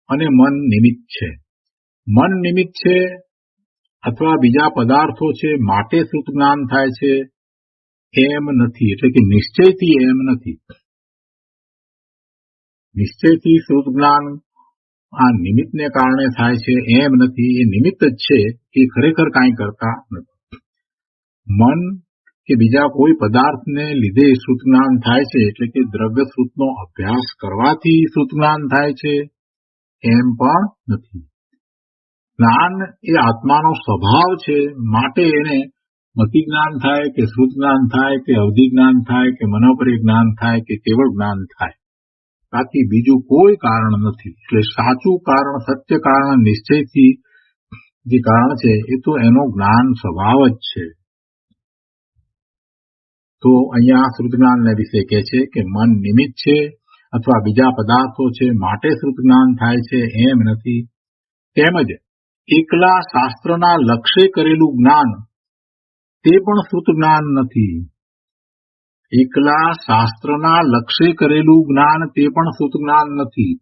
અને મન નિમિત્ત છે. મન નિમિત્ત છે અથવા બીજા પદાર્થો છે માટે શ્રુત જ્ઞાન થાય છે એમ નથી. એટલે કે નિશ્ચયથી એમ નથી. નિશ્ચયથી શ્રુત જ્ઞાન આ નિમિત્તને કારણે થાય છે એમ નથી. એ નિમિત્ત જ છે, એ ખરેખર કાંઈ કરતા નથી. મન કે બીજા કોઈ પદાર્થને લીધે શ્રુત જ્ઞાન થાય છે, એટલે કે દ્રવ્ય શ્રુતનો અભ્યાસ કરવાથી શ્રુત જ્ઞાન થાય છે એમ પણ નથી. જ્ઞાન એ આત્માનો સ્વભાવ છે, માટે એને મતિ જ્ઞાન થાય કે શ્રુત જ્ઞાન થાય કે અવધિ જ્ઞાન થાય કે મનોપર્ય જ્ઞાન થાય કે કેવળ જ્ઞાન થાય, બાકી બીજું કોઈ કારણ નથી. એટલે સાચું કારણ, સત્ય કારણ, નિશ્ચયથી જે કારણ છે એ તો એનો જ્ઞાન સ્વભાવ જ છે. તો અહીંયા શ્રુત જ્ઞાનને વિશે કહે છે કે મન નિમિત્ત છે અથવા બીજા પદાર્થો છે માટે શ્રુત જ્ઞાન થાય છે એમ નથી. તેમજ એકલા શાસ્ત્રના લક્ષ્ય કરેલું જ્ઞાન તે પણ શ્રુત જ્ઞાન નથી. એકલા શાસ્ત્રના લક્ષ્ય કરેલું જ્ઞાન તે પણ શ્રુત જ્ઞાન નથી.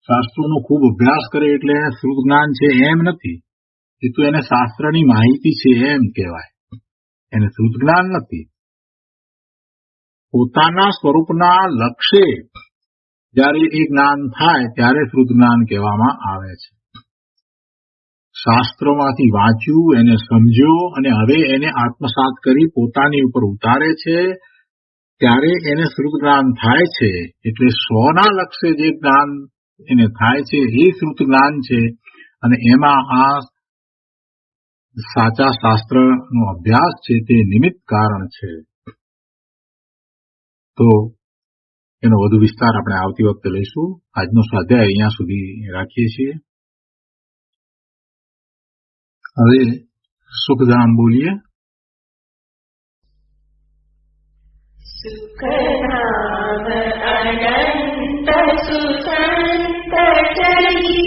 શાસ્ત્રોનો ખૂબ અભ્યાસ કરે એટલે શ્રુત જ્ઞાન છે એમ નથી. એ તો એને શાસ્ત્રની માહિતી છે એમ કહેવાય, એને શ્રુત જ્ઞાન નથી. પોતાના સ્વરૂપના લક્ષ્ય જ્યારે એ જ્ઞાન થાય ત્યારે શ્રુત જ્ઞાન કહેવામાં આવે છે. શાસ્ત્રોમાંથી વાંચ્યું, એને સમજ્યો અને હવે એને આત્મસાત કરી પોતાની ઉપર ઉતારે છે ત્યારે એને શ્રુત જ્ઞાન થાય છે. એટલે સ્વના લક્ષ્ય જે જ્ઞાન એને થાય છે એ શ્રુત જ્ઞાન છે. અને એમાં આ સાચા શાસ્ત્રનો અભ્યાસ છે તે નિમિત્ત કારણ છે. તો એનો વધુ વિસ્તાર આપણે આવતી વખતે લઈશું. આજનો સ્વાધ્યાય અહીંયા સુધી રાખીએ છીએ. હવે સુખધામ બોલીએ. સુખધામ અનંત સુસંત ચરી